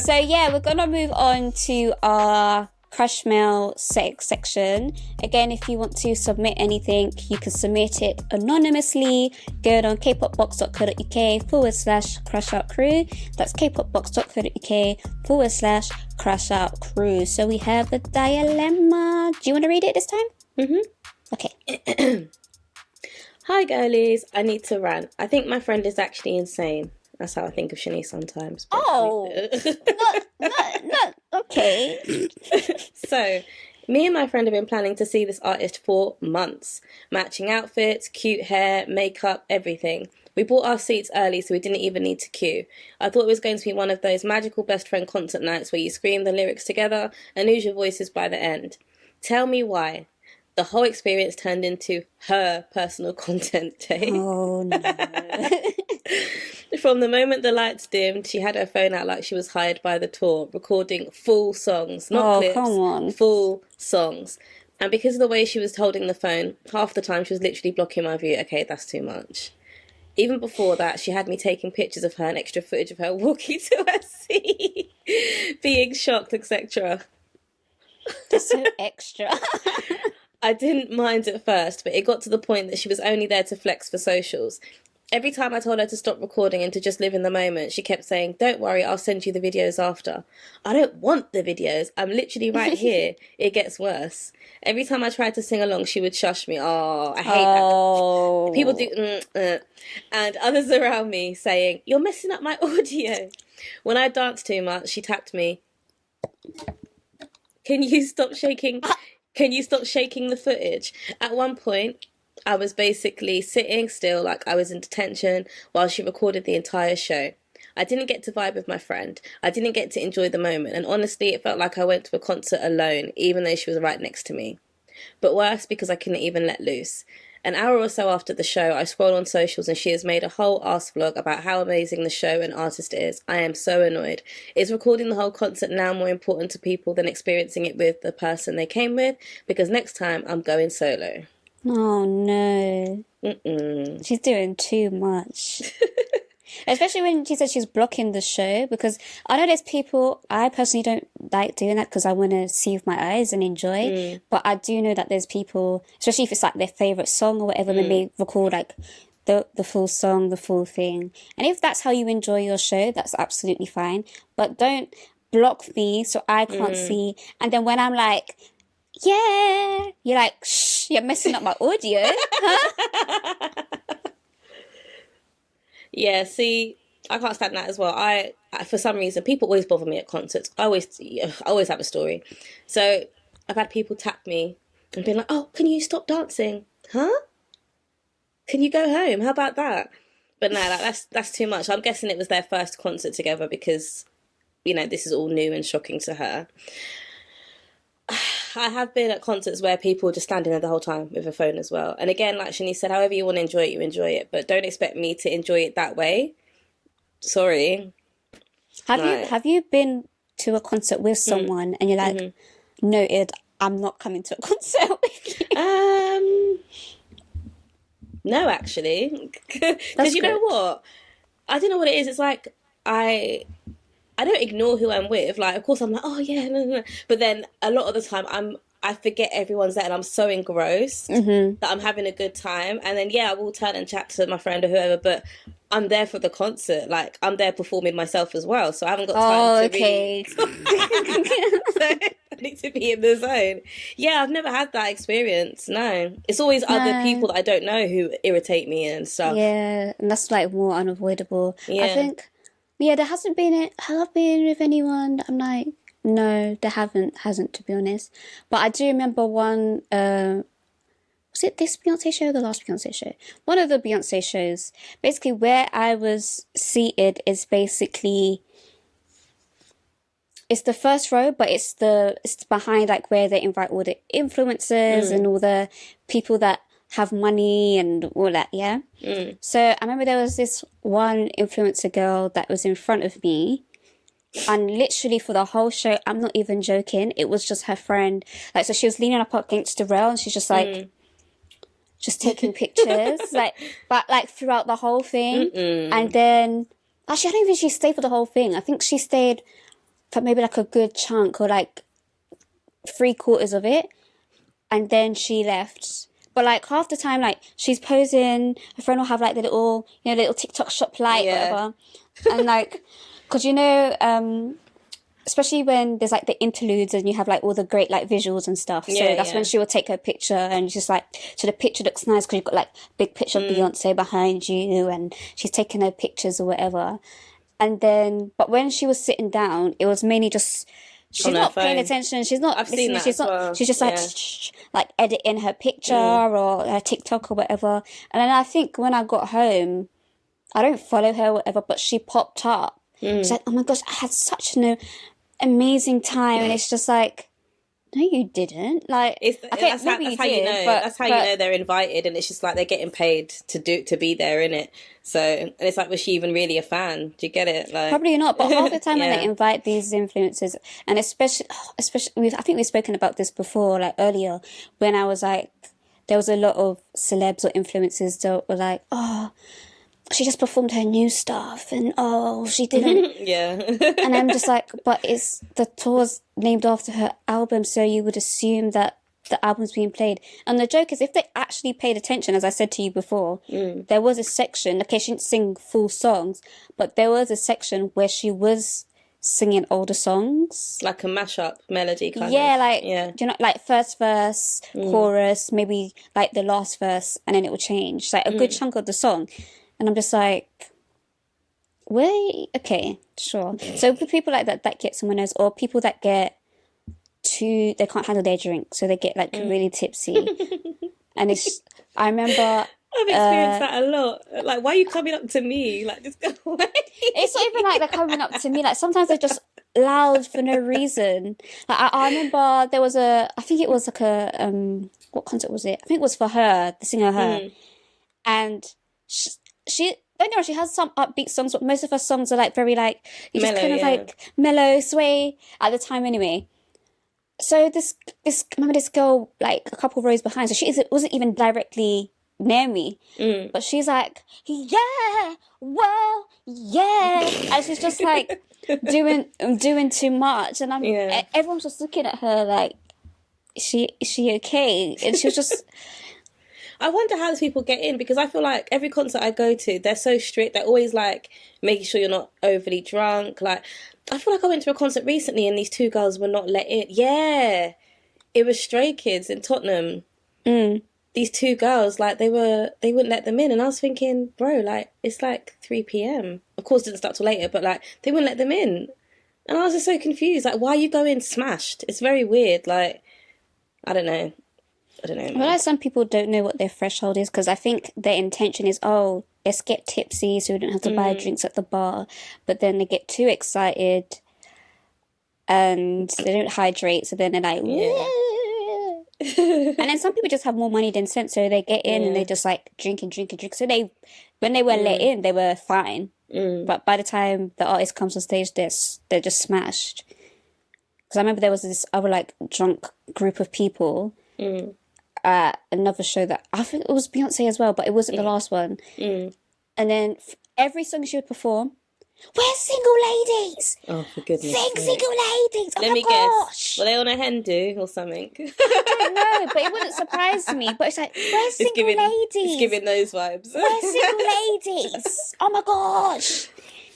Speaker 1: So yeah, we're gonna move on to our CRASHMAIL section. Again, if you want to submit anything, you can submit it anonymously. Go on kpopbox.co.uk/CrashOut crew. That's kpopbox.co.uk/CrashOut crew. So we have a dilemma. Do you want to read it this time? Okay.
Speaker 2: Hi girlies, I need to rant. I think my friend is actually insane. That's how I think of Shanice sometimes.
Speaker 1: Oh, not okay.
Speaker 2: So, me and my friend have been planning to see this artist for months. Matching outfits, cute hair, makeup, everything. We bought our seats early so we didn't even need to queue. I thought it was going to be one of those magical best friend concert nights where you scream the lyrics together and lose your voices by the end. Tell me why. The whole experience turned into her personal content day.
Speaker 1: Oh no.
Speaker 2: From the moment the lights dimmed, she had her phone out like she was hired by the tour, recording full songs, not clips,
Speaker 1: come on.
Speaker 2: full songs. And because of the way she was holding the phone, half the time she was literally blocking my view. Okay, that's too much. Even before that, she had me taking pictures of her and extra footage of her walking to her seat, being shocked, etc.
Speaker 1: That's so extra.
Speaker 2: I didn't mind at first, but it got to the point that she was only there to flex for socials. Every time I told her to stop recording and to just live in the moment, she kept saying, "Don't worry, I'll send you the videos after." I don't want the videos. I'm literally right here. It gets worse. Every time I tried to sing along, she would shush me. Oh, I hate that. People do, and others around me saying, "You're messing up my audio." When I danced too much, she tapped me. Can you stop shaking? Can you stop shaking the footage? At one point, I was basically sitting still like I was in detention while she recorded the entire show. I didn't get to vibe with my friend. I didn't get to enjoy the moment. And honestly, it felt like I went to a concert alone, even though she was right next to me. But worse, because I couldn't even let loose. An hour or so after the show, I scrolled on socials and she has made a whole ass vlog about how amazing the show and artist is. I am so annoyed. Is recording the whole concert now more important to people than experiencing it with the person they came with? Because next time, I'm going solo.
Speaker 1: Oh no. She's doing too much. Especially when she said she's blocking the show, because I know there's people, I personally don't like doing that because I want to see with my eyes and enjoy, but I do know that there's people, especially if it's like their favourite song or whatever, then they record like the full song, the full thing. And if that's how you enjoy your show, that's absolutely fine. But don't block me so I can't see. And then when I'm like, yeah, you're like, shh, you're messing up my audio. Huh?
Speaker 2: Yeah, see, I can't stand that as well. I for some reason, people always bother me at concerts. I always have a story. So I've had people tap me and be like, "Oh, can you stop dancing? Huh? Can you go home? How about that?" But no, that's too much. I'm guessing it was their first concert together because, you know, this is all new and shocking to her. I have been at concerts where people are just standing there the whole time with a phone as well. And again, like Shanice said, however you want to enjoy it, you enjoy it. But don't expect me to enjoy it that way. Sorry.
Speaker 1: Have you been to a concert with someone and you're like, noted, I'm not coming to a concert with you?
Speaker 2: No, actually. Because you know what? I don't know what it is. It's like I don't ignore who I'm with. Like, of course, I'm like, oh yeah, no. But then a lot of the time, I forget everyone's there, and I'm so engrossed that I'm having a good time. And then I will turn and chat to my friend or whoever, but I'm there for the concert. Like, I'm there performing myself as well, so I haven't got time to really. So I need to be in the zone. Yeah, I've never had that experience. No, it's always other people that I don't know who irritate me and stuff.
Speaker 1: Yeah, and that's like more unavoidable.
Speaker 2: Yeah.
Speaker 1: I think. Yeah, there hasn't been have I been with anyone that I'm like, no, there hasn't, to be honest. But I do remember one, was it this Beyonce show or the last Beyonce show? One of the Beyonce shows. Basically, where I was seated is basically, it's the first row, but it's behind like where they invite all the influencers and all the people that have money and all that, yeah? So I remember there was this one influencer girl that was in front of me, and literally for the whole show, I'm not even joking, it was just her friend. Like, so she was leaning up against the rail and she's just like, just taking pictures, but throughout the whole thing. And then, actually, I don't think she stayed for the whole thing. I think she stayed for maybe like a good chunk or like 3/4 of it. And then she left. But like half the time, like she's posing, her friend will have like the little, little TikTok shop light, whatever. And like, cause especially when there's like the interludes and you have like all the great like visuals and stuff. So that's when she will take her picture and just like, so the picture looks nice because you've got like big picture of Beyonce behind you and she's taking her pictures or whatever. And then, but when she was sitting down, it was mainly just, she's not paying attention. She's not listening. She's just like editing her picture or her TikTok or whatever. And then I think when I got home, I don't follow her or whatever, but she popped up. She's like, oh my gosh, I had such an amazing time. And it's just like, no, you didn't. Like,
Speaker 2: that's how you know. That's how you know they're invited, and it's just like they're getting paid to be there, innit? So, and it's like, was she even really a fan? Do you get it? Like,
Speaker 1: probably not. But half the time when they invite these influencers, and especially, I think we've spoken about this before, like earlier, when I was like, there was a lot of celebs or influencers that were like, oh, she just performed her new stuff, and oh, she didn't. And I'm just like, but it's the tour's named after her album, so you would assume that the album's being played. And the joke is, if they actually paid attention, as I said to you before, there was a section, okay, she didn't sing full songs, but there was a section where she was singing older songs.
Speaker 2: Like a mashup melody kind of.
Speaker 1: Do you know, like first verse, chorus, maybe like the last verse, and then it will change. Like a good chunk of the song. And I'm just like, wait, okay, sure. So for people like that get someone else, or people that get they can't handle their drink, so they get like really tipsy. And I remember
Speaker 2: I've experienced that a lot. Like, why are you coming up to me? Like, just go away.
Speaker 1: It's not even like they're coming up to me. Like, sometimes they're just loud for no reason. Like, I remember there was I think it was like what concert was it? I think it was for her, the singer Her. And she don't know, she has some upbeat songs, but most of her songs are like very like, you just kind of like mellow, sway at the time anyway. So this remember this girl like a couple rows behind, so wasn't even directly near me, but she's like, yeah, well, yeah, and she's just like doing too much, and everyone's just looking at her like, is she okay? And she was just.
Speaker 2: I wonder how these people get in, because I feel like every concert I go to, they're so strict. They're always like making sure you're not overly drunk. Like, I feel like I went to a concert recently and these two girls were not let in. Yeah, it was Stray Kids in Tottenham. These two girls, like, they wouldn't let them in, and I was thinking, bro, like, it's like 3 p.m. Of course, it didn't start till later, but like, they wouldn't let them in, and I was just so confused. Like, why are you going smashed? It's very weird. Like, I don't know.
Speaker 1: Well, like, some people don't know what their threshold is, because I think their intention is, oh, let's get tipsy so we don't have to buy drinks at the bar. But then they get too excited and they don't hydrate, so then they're like, and then some people just have more money than sense, so they get in and they just like drink. So when they were let in, they were fine. But by the time the artist comes on stage, they're just smashed. Because I remember there was this other like drunk group of people at another show that I think it was Beyonce as well, but it wasn't the last one. And then every song she would perform, we're single ladies.
Speaker 2: Oh, for goodness
Speaker 1: sake.
Speaker 2: sake.
Speaker 1: Single ladies.
Speaker 2: Let me guess. Were they on a hen do or something?
Speaker 1: I don't know, but it wouldn't surprise me. But it's like, we're single ladies.
Speaker 2: It's giving those vibes.
Speaker 1: We're single ladies. Oh my gosh.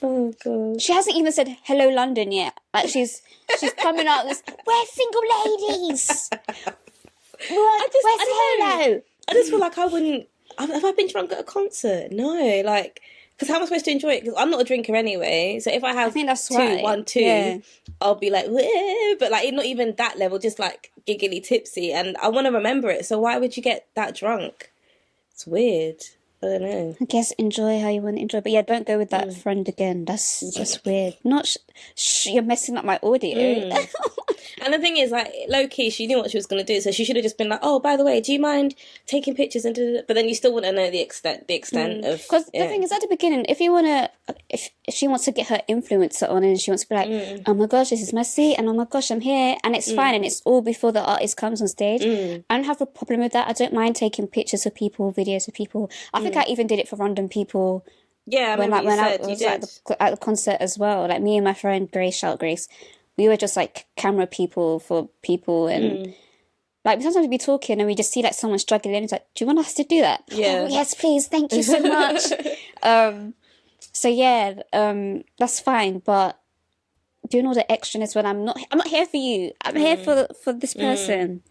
Speaker 2: Oh god.
Speaker 1: She hasn't even said hello London yet. Like she's coming out with this, we're single ladies. Hello.
Speaker 2: I just feel like I wouldn't. Have I been drunk at a concert? No, like, because how am I supposed to enjoy it? Because I'm not a drinker anyway. So if I have two, I'll be like, wah, but like not even that level, just like giggly tipsy, and I want to remember it. So why would you get that drunk? It's weird. I don't know.
Speaker 1: I guess enjoy how you want to enjoy, but yeah, don't go with that friend again. That's just weird. Not you're messing up my audio.
Speaker 2: And And the thing is, like, low key, she knew what she was going to do, so she should have just been like, "Oh, by the way, do you mind taking pictures?" And but then you still wouldn't know the extent of.
Speaker 1: Because the thing is, at the beginning, if she wants to get her influencer on and she wants to be like, "Oh my gosh, this is my seat," and "Oh my gosh, I'm here," and it's fine, and it's all before the artist comes on stage. I don't have a problem with that. I don't mind taking pictures of people, videos of people. I think I even did it for random people.
Speaker 2: Yeah,
Speaker 1: when I was at the concert as well. Like me and my friend Grace, shout Grace, we were just like camera people for people, and like sometimes we'd be talking and we just see like someone struggling. It's like, do you want us to do that?
Speaker 2: Yeah.
Speaker 1: Oh, yes, please. Thank you so much. So yeah, that's fine. But doing all the extraness when I'm not here for you. I'm here for this person.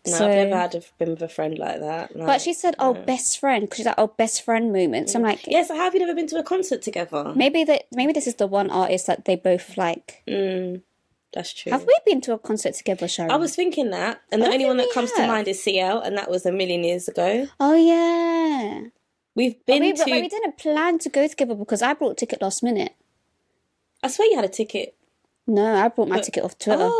Speaker 2: No,
Speaker 1: So,
Speaker 2: I've never been with a friend like that. Like,
Speaker 1: but she said, "Oh, best friend," because she's like, "Oh, best friend moment." So I'm like,
Speaker 2: yeah. So how have you never been to a concert together?
Speaker 1: maybe this is the one artist that they both like.
Speaker 2: That's true.
Speaker 1: Have we been to a concert together, Shari?
Speaker 2: I was thinking that, and the only one that comes to mind is CL, and that was a million years ago.
Speaker 1: Oh yeah,
Speaker 2: We've been
Speaker 1: but we didn't plan to go together because I brought a ticket last minute.
Speaker 2: I swear you had a ticket.
Speaker 1: No, I brought my ticket off Twitter.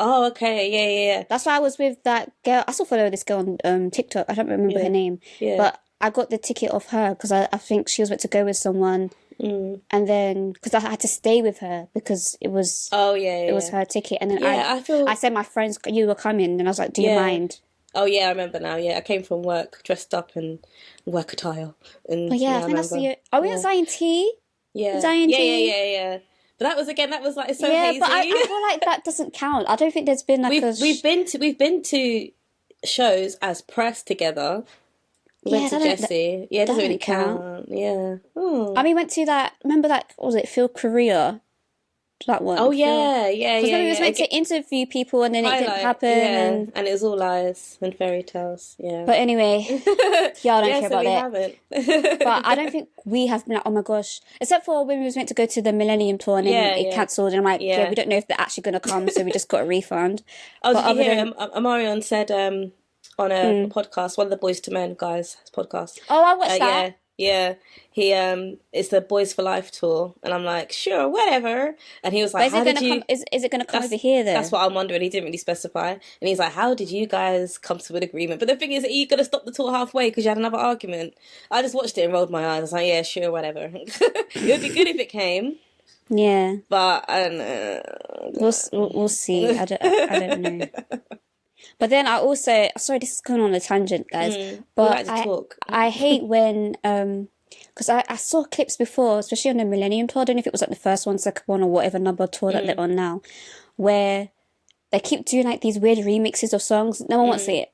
Speaker 2: Oh, okay, yeah.
Speaker 1: That's why I was with that girl. I still follow this girl on TikTok. I don't remember her name.
Speaker 2: Yeah.
Speaker 1: But I got the ticket off her because I think she was meant to go with someone. And then, because I had to stay with her because it was...
Speaker 2: Oh, yeah.
Speaker 1: It was her ticket. And then
Speaker 2: I
Speaker 1: said, my friends, you were coming. And I was like, do you mind?
Speaker 2: Oh, yeah, I remember now. Yeah, I came from work dressed up in work attire. And,
Speaker 1: But yeah, I think that's the... Are we at Zion T?
Speaker 2: Yeah.
Speaker 1: Zion T?
Speaker 2: Yeah. But that was like so
Speaker 1: yeah,
Speaker 2: hazy.
Speaker 1: But I feel like that doesn't count. I don't think there's been like
Speaker 2: we've been to shows as press together. We went to Jessie. Yeah, it doesn't really count. Yeah. Oh.
Speaker 1: I mean, went to that. Remember that? What was it Phil Korea? That one.
Speaker 2: Oh yeah.
Speaker 1: Because we was meant to interview people and then it didn't happen.
Speaker 2: And it was all lies and fairy tales. Yeah.
Speaker 1: But anyway, y'all don't care about that.
Speaker 2: Haven't.
Speaker 1: But I don't think we have been like, oh my gosh. Except for when we was meant to go to the Millennium Tour and then it cancelled. And I'm like, we don't know if they're actually going to come, so we just got a refund.
Speaker 2: Oh, did you hear Amarion said on a podcast, one of the Boys to Men guys' podcast.
Speaker 1: Oh, I watched that.
Speaker 2: Yeah. He it's the Boys for Life tour, and I'm like, sure, whatever. And he was like,
Speaker 1: is it gonna come over here though?
Speaker 2: That's what I'm wondering. He didn't really specify, and he's like, how did you guys come to an agreement? But the thing is, are you gonna stop the tour halfway because you had another argument? I just watched it and rolled my eyes. I was like, yeah, sure, whatever. It would be good if it came.
Speaker 1: Yeah,
Speaker 2: but I don't know.
Speaker 1: We'll see. I don't know. But then I also, sorry, this is going on a tangent, guys. But I hate when, because I saw clips before, especially on the Millennium Tour. I don't know if it was like the first one, second one, or whatever number tour that they're on now, where they keep doing like these weird remixes of songs. No one wants to see it.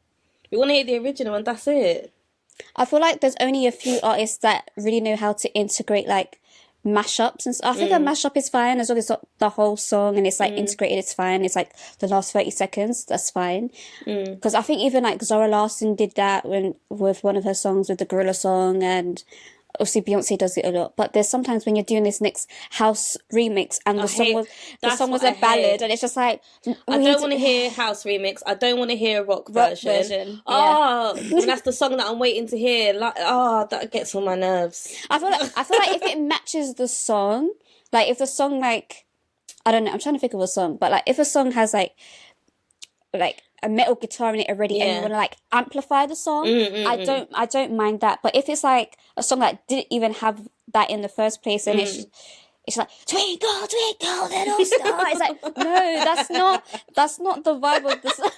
Speaker 2: We want to hear the original, and that's it.
Speaker 1: I feel like there's only a few artists that really know how to integrate like mashups and stuff. I think a mashup is fine as long as it's not the whole song and it's like integrated. It's fine. It's like the last 30 seconds. That's fine. Because I think even like Zara Larsson did that with one of her songs with the Gorilla song, and obviously Beyonce does it a lot. But there's sometimes when you're doing this next house remix and the song was a ballad, and it's just like
Speaker 2: I don't want to hear house remix. I don't want to hear a rock version. Oh, and that's the song that I'm waiting to hear. Like, that gets on my nerves.
Speaker 1: I feel like if it matches the song, like if the song like I don't know, I'm trying to think of a song, but like if a song has like a metal guitar in it already and you want to like amplify the song, I don't mind that. But if it's like a song that didn't even have that in the first place and it's like twinkle twinkle little star, it's like no, that's not the vibe of the song.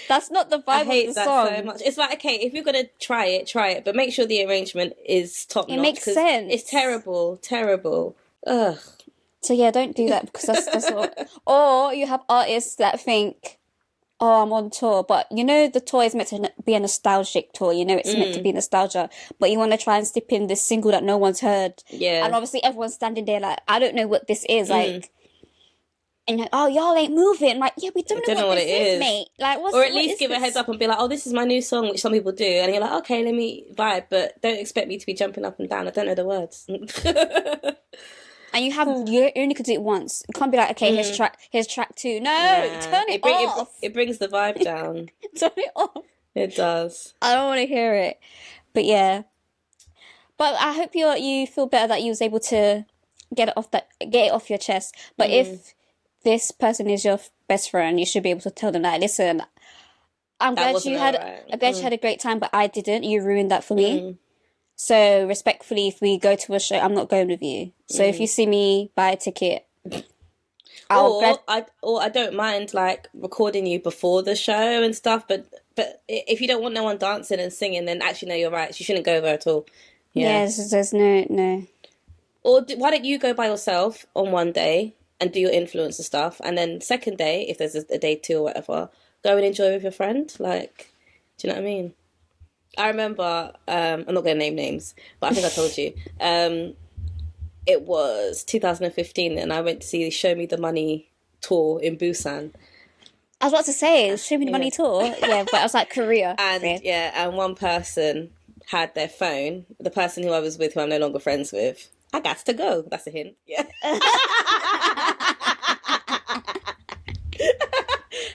Speaker 1: That's not the vibe of the song. I hate that
Speaker 2: so much. It's like, okay, if you're gonna try it, but make sure the arrangement is top notch.
Speaker 1: It makes sense.
Speaker 2: It's terrible. Ugh.
Speaker 1: So yeah, don't do that because that's what. Or you have artists that think, "Oh, I'm on tour," but you know the tour is meant to be a nostalgic tour. You know it's meant to be nostalgia, but you want to try and slip in this single that no one's heard.
Speaker 2: Yeah.
Speaker 1: And obviously everyone's standing there like, I don't know what this is like. And like, oh, y'all ain't moving. I'm like, yeah, we don't know what this is, mate. Like,
Speaker 2: or at least give a heads up and be like, oh, this is my new song, which some people do, and you're like, okay, let me vibe, but don't expect me to be jumping up and down. I don't know the words.
Speaker 1: And you only could do it once. You can't be like, okay, here's track 2. No, turn it off.
Speaker 2: It brings the vibe down.
Speaker 1: Turn it off.
Speaker 2: It does.
Speaker 1: I don't want to hear it. But yeah. But I hope you feel better that you was able to get it off your chest. But if this person is your best friend, you should be able to tell them that, listen, I'm glad you had a great time, but I didn't. You ruined that for me. So respectfully, if we go to a show, I'm not going with you. So if you see me buy a ticket,
Speaker 2: I don't mind like recording you before the show and stuff, but if you don't want no one dancing and singing, then actually no, you're right. You shouldn't go there at all. Yeah.
Speaker 1: Yes, there's no.
Speaker 2: Or why don't you go by yourself on one day and do your influencer stuff, and then second day, if there's a day 2 or whatever, go and enjoy with your friend. Like, do you know what I mean? I remember, I'm not going to name names, but I think I told you. It was 2015 and I went to see the Show Me the Money tour in Busan.
Speaker 1: I was about to say, Show Me the Money tour. Yeah, but I was like, Korea.
Speaker 2: And one person had their phone, the person who I was with, who I'm no longer friends with. I got to go. That's a hint. Yeah.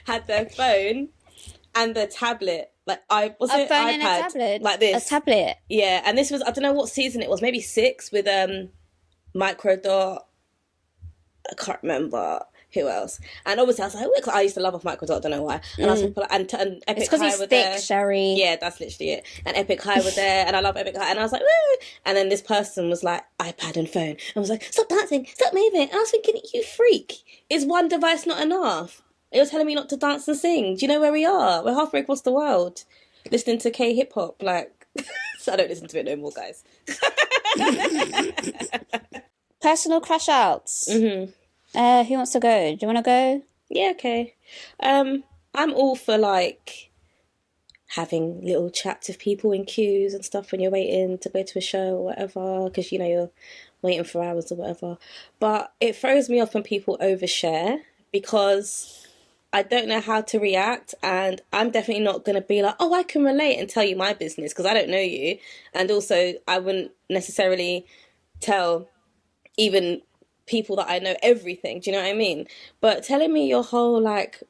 Speaker 2: Had their phone and the tablet. Like iPad,
Speaker 1: and a tablet,
Speaker 2: like this.
Speaker 1: A tablet.
Speaker 2: Yeah, and this was, I don't know what season it was, maybe 6 with Microdot. I can't remember who else. And obviously I was like, look, I used to love off Microdot, I don't know why. And I was and Epic
Speaker 1: it's because he's
Speaker 2: were
Speaker 1: thick,
Speaker 2: there.
Speaker 1: Shari.
Speaker 2: Yeah, that's literally it. And Epic High were there, and I love Epic High. And I was like, woo! And then this person was like, iPad and phone. I was like, stop dancing, stop moving. And I was thinking, you freak. Is one device not enough? You're telling me not to dance and sing. Do you know where we are? We're halfway across the world. Listening to K-hip-hop, like... So I don't listen to it no more, guys.
Speaker 1: Personal crash outs. Who wants to go? Do you want to go?
Speaker 2: Yeah, okay. I'm all for, like, having little chats with people in queues and stuff when you're waiting to go to a show or whatever, because, you know, you're waiting for hours or whatever. But it throws me off when people overshare, because I don't know how to react, and I'm definitely not going to be like, oh, I can relate and tell you my business, because I don't know you. And also, I wouldn't necessarily tell even people that I know everything. Do you know what I mean? But telling me your whole, like,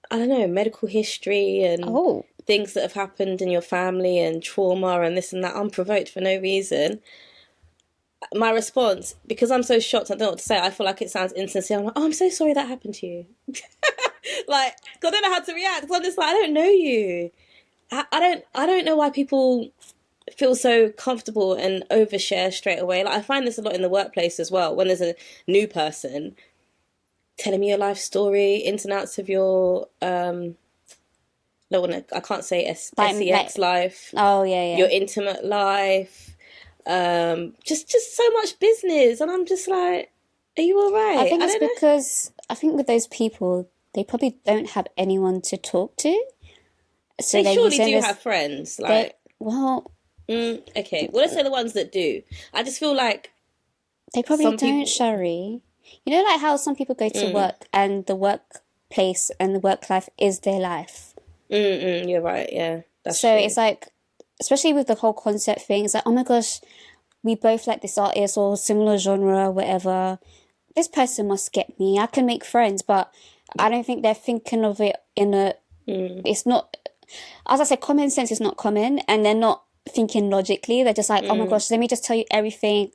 Speaker 2: I don't know, medical history and things that have happened in your family and trauma and this and that unprovoked for no reason. My response, because I'm so shocked, I don't know what to say. I feel like it sounds insincere. I'm like, oh, I'm so sorry that happened to you. Like, 'cause I don't know how to react. 'Cause I'm just like, I don't know you. I don't know why people feel so comfortable and overshare straight away. Like, I find this a lot in the workplace as well. When there's a new person telling me your life story, ins and outs of your I can't say sex life.
Speaker 1: Oh yeah.
Speaker 2: Your intimate life. Just so much business, and I'm just like, are you all right?
Speaker 1: I think it's because I think with those people, they probably don't have anyone to talk to. So
Speaker 2: they surely do have friends. Like, okay. Well, let's say the ones that do. I just feel like
Speaker 1: they probably don't, Shari. You know, like how some people go to work and the workplace and the work life is their life.
Speaker 2: You're right. Yeah, that's
Speaker 1: so
Speaker 2: true.
Speaker 1: It's like, especially with the whole concept thing, it's like, oh my gosh, we both like this artist or similar genre, whatever. This person must get me. I can make friends, but I don't think they're thinking of it in a... It's not... As I said, common sense is not common, and they're not thinking logically. They're just like, oh my gosh, let me just tell you everything.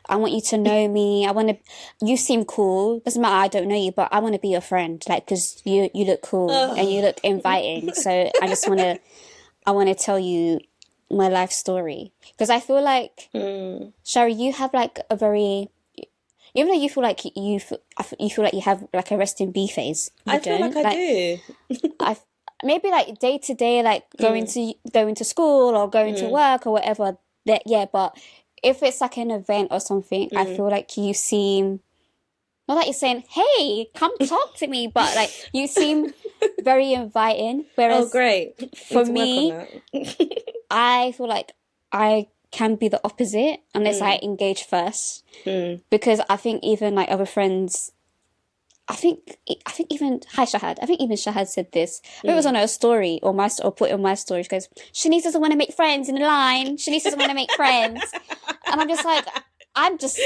Speaker 1: I want you to know me. I want to... You seem cool. Doesn't matter, I don't know you, but I want to be your friend, like, because you look cool and you look inviting. So I just want to... I want to tell you my life story, because I feel like Shari, you have like a very, even though you feel like you feel like you have like a resting B phase.
Speaker 2: I feel like I do.
Speaker 1: Maybe like day to day, like going to school or going to work or whatever. That but if it's like an event or something, I feel like you seem, not like you're saying, hey, come talk to me, but like you seem very inviting. Whereas
Speaker 2: great.
Speaker 1: For me, I feel like I can be the opposite unless I engage first. Because I think even like other friends, I think even Shahad. I think even Shahad said this. It was on her story or put it on my story. She goes, Shanice doesn't want to make friends in the line. Shanice doesn't want to make friends. And I'm just like, I just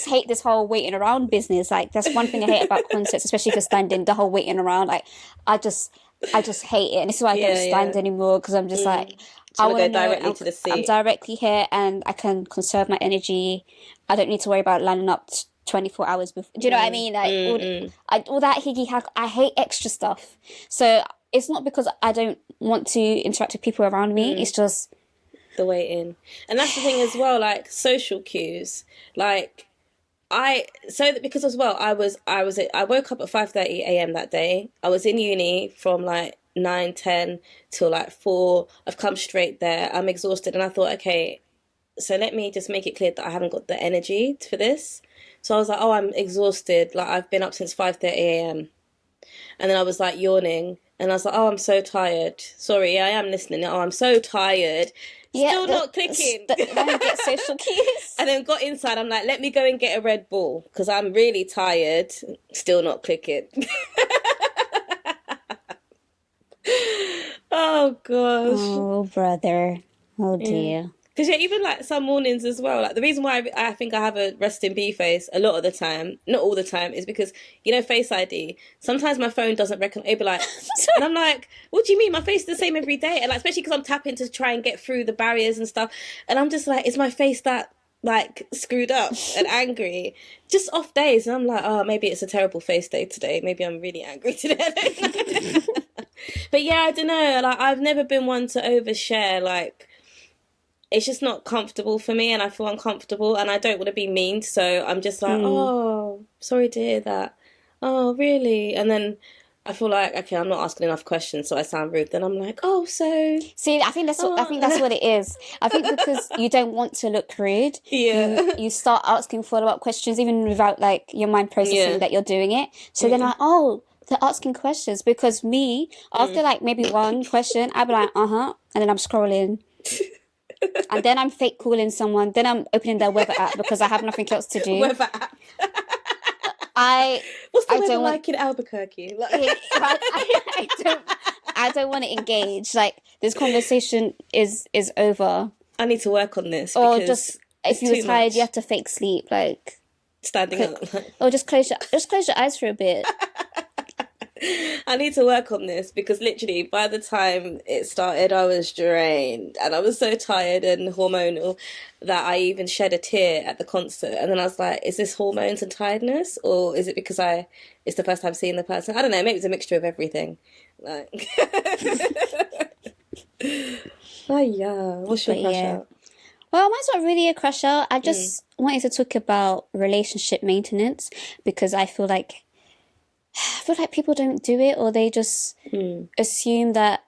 Speaker 1: hate this whole waiting around business. Like, that's one thing I hate about concerts, especially for standing, the whole waiting around. Like, I just hate it. And this is why I don't stand anymore, because I'm just like, I want to go directly to the seat. I'm directly here and I can conserve my energy. I don't need to worry about lining up 24 hours before. Do you know what I mean? Like all that higgy hack. I hate extra stuff. So it's not because I don't want to interact with people around me. It's just
Speaker 2: the way in. And that's the thing as well, like social cues. Like because as well, I woke up at 5:30 a.m. that day. I was in uni from like 9:10 till like 4. I've come straight there. I'm exhausted, and I thought, okay, so let me just make it clear that I haven't got the energy for this. So I was like, oh, I'm exhausted. Like, I've been up since 5:30 a.m. And then I was like yawning, and I was like, oh, I'm so tired. Sorry, I am listening. Oh, I'm so tired. Still not clicking.
Speaker 1: Get social cues.
Speaker 2: And then got inside. I'm like, let me go and get a Red Bull because I'm really tired. Still not clicking. Oh, gosh.
Speaker 1: Oh, brother. Oh, dear.
Speaker 2: Because even like some mornings as well, like the reason why I think I have a resting bee face a lot of the time, not all the time, is because, you know, Face ID, sometimes my phone doesn't recognize, it'll be like, and I'm like, what do you mean? My face is the same every day. And like, especially because I'm tapping to try and get through the barriers and stuff. And I'm just like, is my face that like screwed up and angry? Just off days. And I'm like, oh, maybe it's a terrible face day today. Maybe I'm really angry today. But yeah, I don't know. Like, I've never been one to overshare, like, it's just not comfortable for me, and I feel uncomfortable, and I don't want to be mean, so I'm just like, oh, sorry to hear that. Oh, really? And then I feel like, okay, I'm not asking enough questions, so I sound rude. Then I'm like, oh, so...
Speaker 1: See, I think that's what it is. I think because you don't want to look rude, you start asking follow-up questions, even without, like, your mind processing that you're doing it. So then like, oh, they're asking questions, because me, after, like, maybe one question, I'll be like, and then I'm scrolling. And then I'm fake calling someone. Then I'm opening their weather app because I have nothing else to do.
Speaker 2: Weather app. What's the weather like in Albuquerque?
Speaker 1: I don't want to engage. Like, this conversation is over.
Speaker 2: I need to work on this.
Speaker 1: Or just, if you're tired, you have to fake sleep. Like,
Speaker 2: standing up.
Speaker 1: Or just close your eyes for a bit.
Speaker 2: I need to work on this because literally by the time it started, I was drained and I was so tired and hormonal that I even shed a tear at the concert. And then I was like, is this hormones and tiredness, or is it because it's the first time seeing the person? I don't know. Maybe it's a mixture of everything. Like, oh yeah. What's your crush out?
Speaker 1: Well, mine's not really a crush out. I just wanted to talk about relationship maintenance because I feel like people don't do it, or they just assume that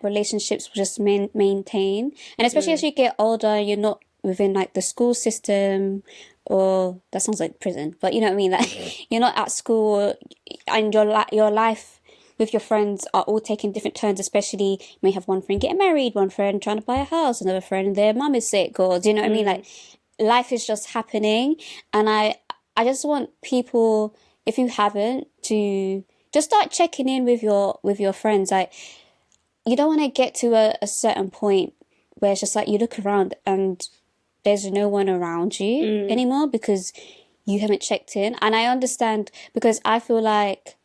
Speaker 1: relationships will just maintain. And especially as you get older, you're not within like the school system, or that sounds like prison, but you know what I mean. Like you're not at school, and your life with your friends are all taking different turns. Especially you may have one friend getting married, one friend trying to buy a house, another friend their mum is sick, or do you know what I mean? Like life is just happening, and I just want people, if you haven't, to just start checking in with your friends. Like, you don't want to get to a certain point where it's just like you look around and there's no one around you anymore because you haven't checked in. And I understand, because I feel like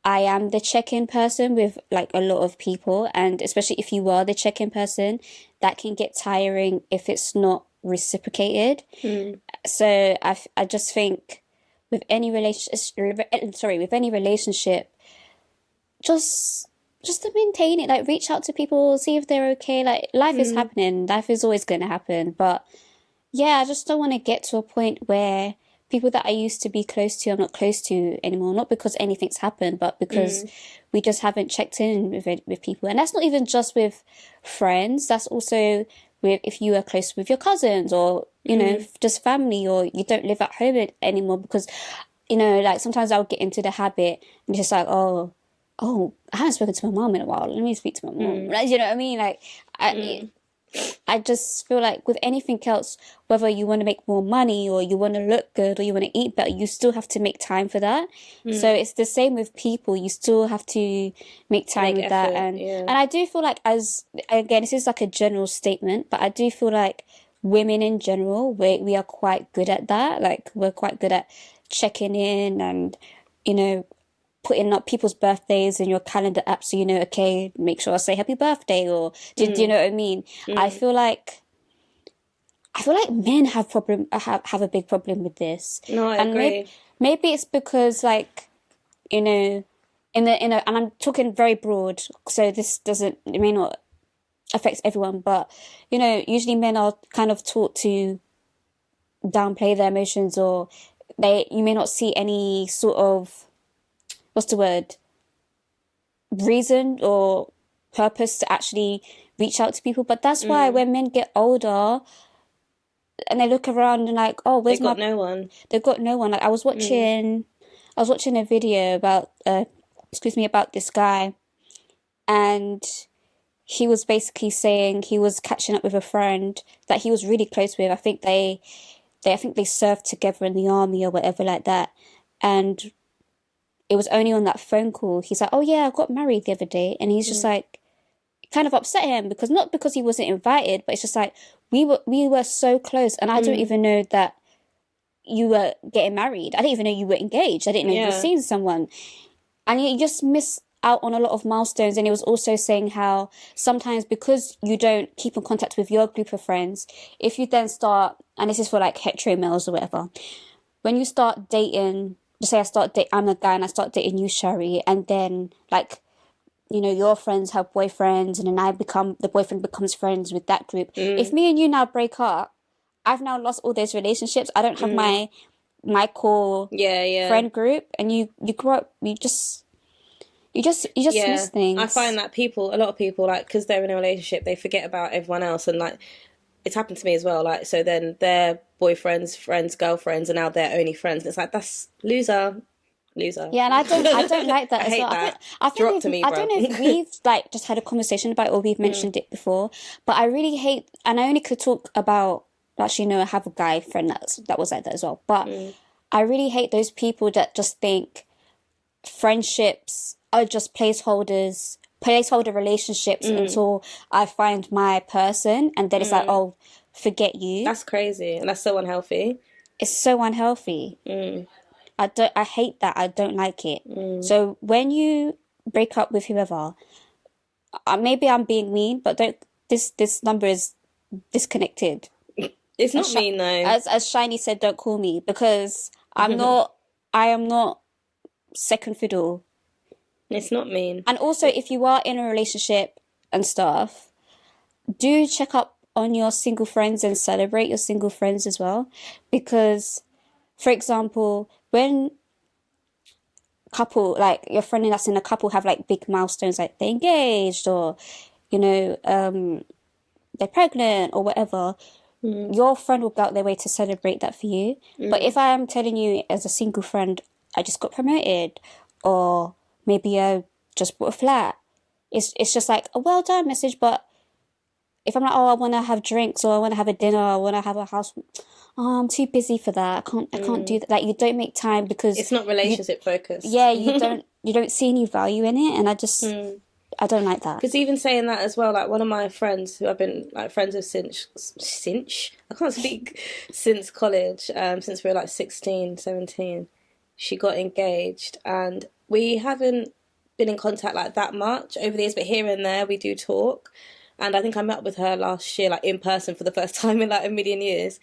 Speaker 1: I am the check-in person with like a lot of people, and especially if you are the check-in person, that can get tiring if it's not reciprocated. So I just think with any relationship, just to maintain it, like reach out to people, see if they're okay. Like life is happening, life is always going to happen, but yeah, I just don't want to get to a point where people that I used to be close to, I'm not close to anymore, not because anything's happened, but because we just haven't checked in with people. And that's not even just with friends, that's also with, if you are close with your cousins, or you know, just family, or you don't live at home anymore. Because, you know, like sometimes I'll get into the habit and just like, oh, I haven't spoken to my mom in a while, let me speak to my mom. Like, you know what I mean? Like I just feel like with anything else, whether you want to make more money or you want to look good or you want to eat better, you still have to make time for that. So it's the same with people. You still have to make time with that. And I do feel like, as again, this is like a general statement, but I do feel like women in general, we are quite good at that. Like, we're quite good at checking in and, you know, putting up people's birthdays in your calendar app, so you know, okay, make sure I say happy birthday, or do you know what I mean? I feel like I feel like men have a big problem with this.
Speaker 2: No, I
Speaker 1: and
Speaker 2: agree.
Speaker 1: Maybe it's because, like, you know, and I'm talking very broad, so it may not affect everyone, but usually men are kind of taught to downplay their emotions, or you may not see any sort of, what's the word, reason or purpose to actually reach out to people. But that's why when men get older and they look around and like, oh, where's
Speaker 2: They've got no one.
Speaker 1: They've got no one. Like, I was watching a video about about this guy, and he was basically saying he was catching up with a friend that he was really close with. I think they served together in the army or whatever like that, and it was only on that phone call he's like, oh yeah, I got married the other day, and he's just like, kind of upset him not because he wasn't invited, but it's just like we were so close, and I don't even know that you were getting married. I didn't even know you were engaged. I didn't know you were seeing someone, and you just miss out on a lot of milestones. And he was also saying how sometimes, because you don't keep in contact with your group of friends, if you then start, and this is for like hetero males or whatever, when you start dating, just say I'm a guy and I start dating you, Shari, and then like, your friends have boyfriends, and then the boyfriend becomes friends with that group. If me and you now break up, I've now lost all those relationships. I don't have my core friend group, and you grow up, you just miss things.
Speaker 2: I find that a lot of people, like, because they're in a relationship, they forget about everyone else, and like, it's happened to me as well. Like, so then their boyfriends, friends, girlfriends are now their only friends. It's like, that's loser.
Speaker 1: Yeah, and I don't like that.
Speaker 2: I hate that.
Speaker 1: I don't know if we've like just had a conversation about it, or we've mentioned it before, but I really hate, and I only could talk about, actually, I have a guy friend that was like that as well, but I really hate those people that just think friendships are just placeholder relationships until I find my person, and then it's like, oh, forget you.
Speaker 2: That's crazy, and that's so unhealthy.
Speaker 1: It's so unhealthy. I hate that. I don't like it. So when you break up with whoever, maybe I'm being mean, but this number is disconnected.
Speaker 2: It's not mean though.
Speaker 1: As Shiny said, don't call me, because I am not second fiddle.
Speaker 2: It's not mean.
Speaker 1: And also, if you are in a relationship and stuff, do check up on your single friends and celebrate your single friends as well. Because, for example, when couple, like your friend that's in a couple, have like big milestones, like they're engaged, or they're pregnant or whatever, your friend will go out their way to celebrate that for you. But if I am telling you as a single friend, I just got promoted, or maybe I just bought a flat, it's just like a well done message. But if I'm like, oh, I want to have drinks, or I want to have a dinner, or I want to have a house, oh, I'm too busy for that. I can't do that. Like, you don't make time because
Speaker 2: it's not relationship focused.
Speaker 1: Yeah, you don't see any value in it, and I just I don't like that.
Speaker 2: Because even saying that as well, like one of my friends who I've been like friends with since I can't speak since college, since we were like 16, 17, she got engaged, and we haven't been in contact like that much over the years, but here and there we do talk. And I think I met up with her last year, like in person for the first time in like a million years.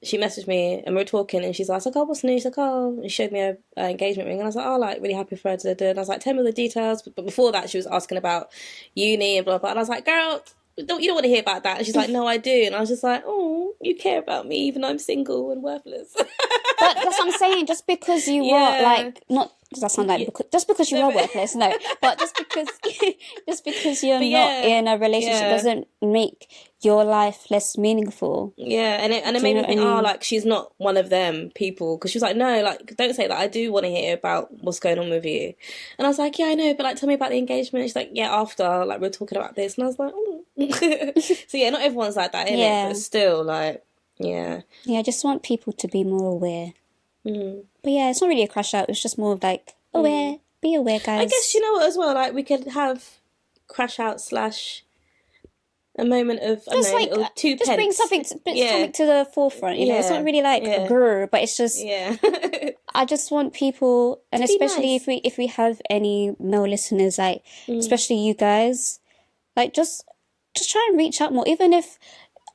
Speaker 2: She messaged me and we were talking, and she's like, oh, what's new? She's like, oh, and she showed me her engagement ring, and I was like, oh, like really happy for her. And I was like, tell me the details. But before that, she was asking about uni and blah blah. And I was like, girl, you don't want to hear about that. And she's like, no, I do. And I was just like, oh, you care about me even though I'm single and worthless.
Speaker 1: But that's what I'm saying. Just because you are like not. Does that sound like just because you are worthless? No, but just because you're not in a relationship doesn't make your life less meaningful.
Speaker 2: Yeah, and it made me think, oh, like she's not one of them people, because she was like, no, like don't say that. I do want to hear about what's going on with you. And I was like, yeah, I know, but like tell me about the engagement. She's like, yeah, after like we're talking about this, and I was like, oh. So yeah, not everyone's like that, innit? But still, like, yeah,
Speaker 1: I just want people to be more aware. But yeah, it's not really a crash out. It's just more of like aware. Be aware, guys.
Speaker 2: I guess you know what as well. Like we could have crash out / a moment of
Speaker 1: just
Speaker 2: I don't know, two
Speaker 1: just
Speaker 2: pence.
Speaker 1: bring something to the forefront. You know, it's not really like grr, but it's just I just want people, and especially nice. if we have any male listeners, like especially you guys, like just try and reach out more. Even if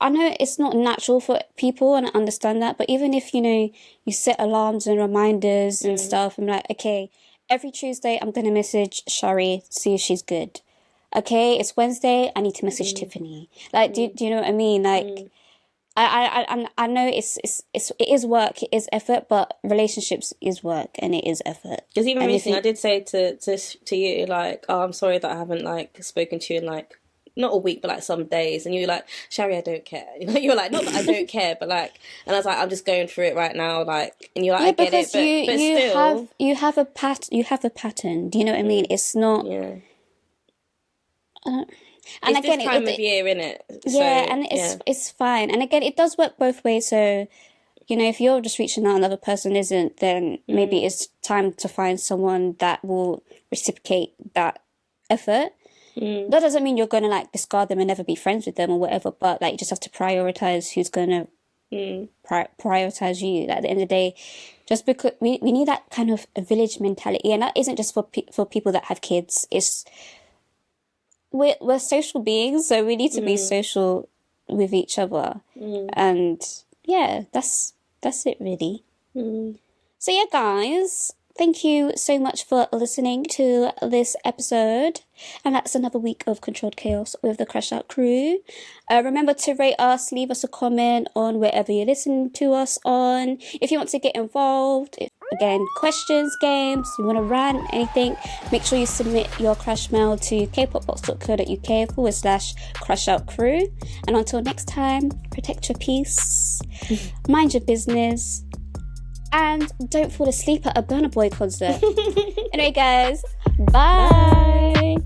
Speaker 1: I know it's not natural for people, and I understand that, but even if, you know, you set alarms and reminders and stuff, I'm like, okay, every Tuesday I'm going to message Shari, see if she's good. Okay, it's Wednesday, I need to message Tiffany. Like, do you know what I mean? Like, I know it is work, it is effort, but relationships is work and it is effort.
Speaker 2: Because even
Speaker 1: And if
Speaker 2: recently,
Speaker 1: you-
Speaker 2: I did say to you, like, oh, I'm sorry that I haven't, like, spoken to you in, like, not a week, but, like, some days. And you were like, Shari, I don't care. You know, you were like, not that I don't care, but, like, and I was like, I'm just going through it right now, like, and you're like,
Speaker 1: Yeah,
Speaker 2: I get it,
Speaker 1: because
Speaker 2: but still.
Speaker 1: you have a pattern. Do you know what I mean? It's not.
Speaker 2: Yeah.
Speaker 1: And
Speaker 2: It's
Speaker 1: again,
Speaker 2: this time of year, innit?
Speaker 1: yeah,
Speaker 2: So,
Speaker 1: and it's fine. And again, it does work both ways. So, you know, if you're just reaching out, another person isn't, then maybe it's time to find someone that will reciprocate that effort. That doesn't mean you're going to, like, discard them and never be friends with them or whatever, but, like, you just have to prioritize who's going to prioritize you. Like, at the end of the day, just because we need that kind of a village mentality, and that isn't just for people that have kids. It's we're social beings, so we need to be social with each other, and yeah, that's it really. So yeah, guys, thank you so much for listening to this episode. And that's another week of Controlled Chaos with the Crash Out crew. Remember to rate us, leave us a comment on wherever you listen to us on. If you want to get involved, again, questions, games, you want to rant, anything, make sure you submit your crash mail to kpopbox.co.uk/crashoutcrew. And until next time, protect your peace, mind your business, and don't fall asleep at a Burna Boy concert. Anyway, guys, bye.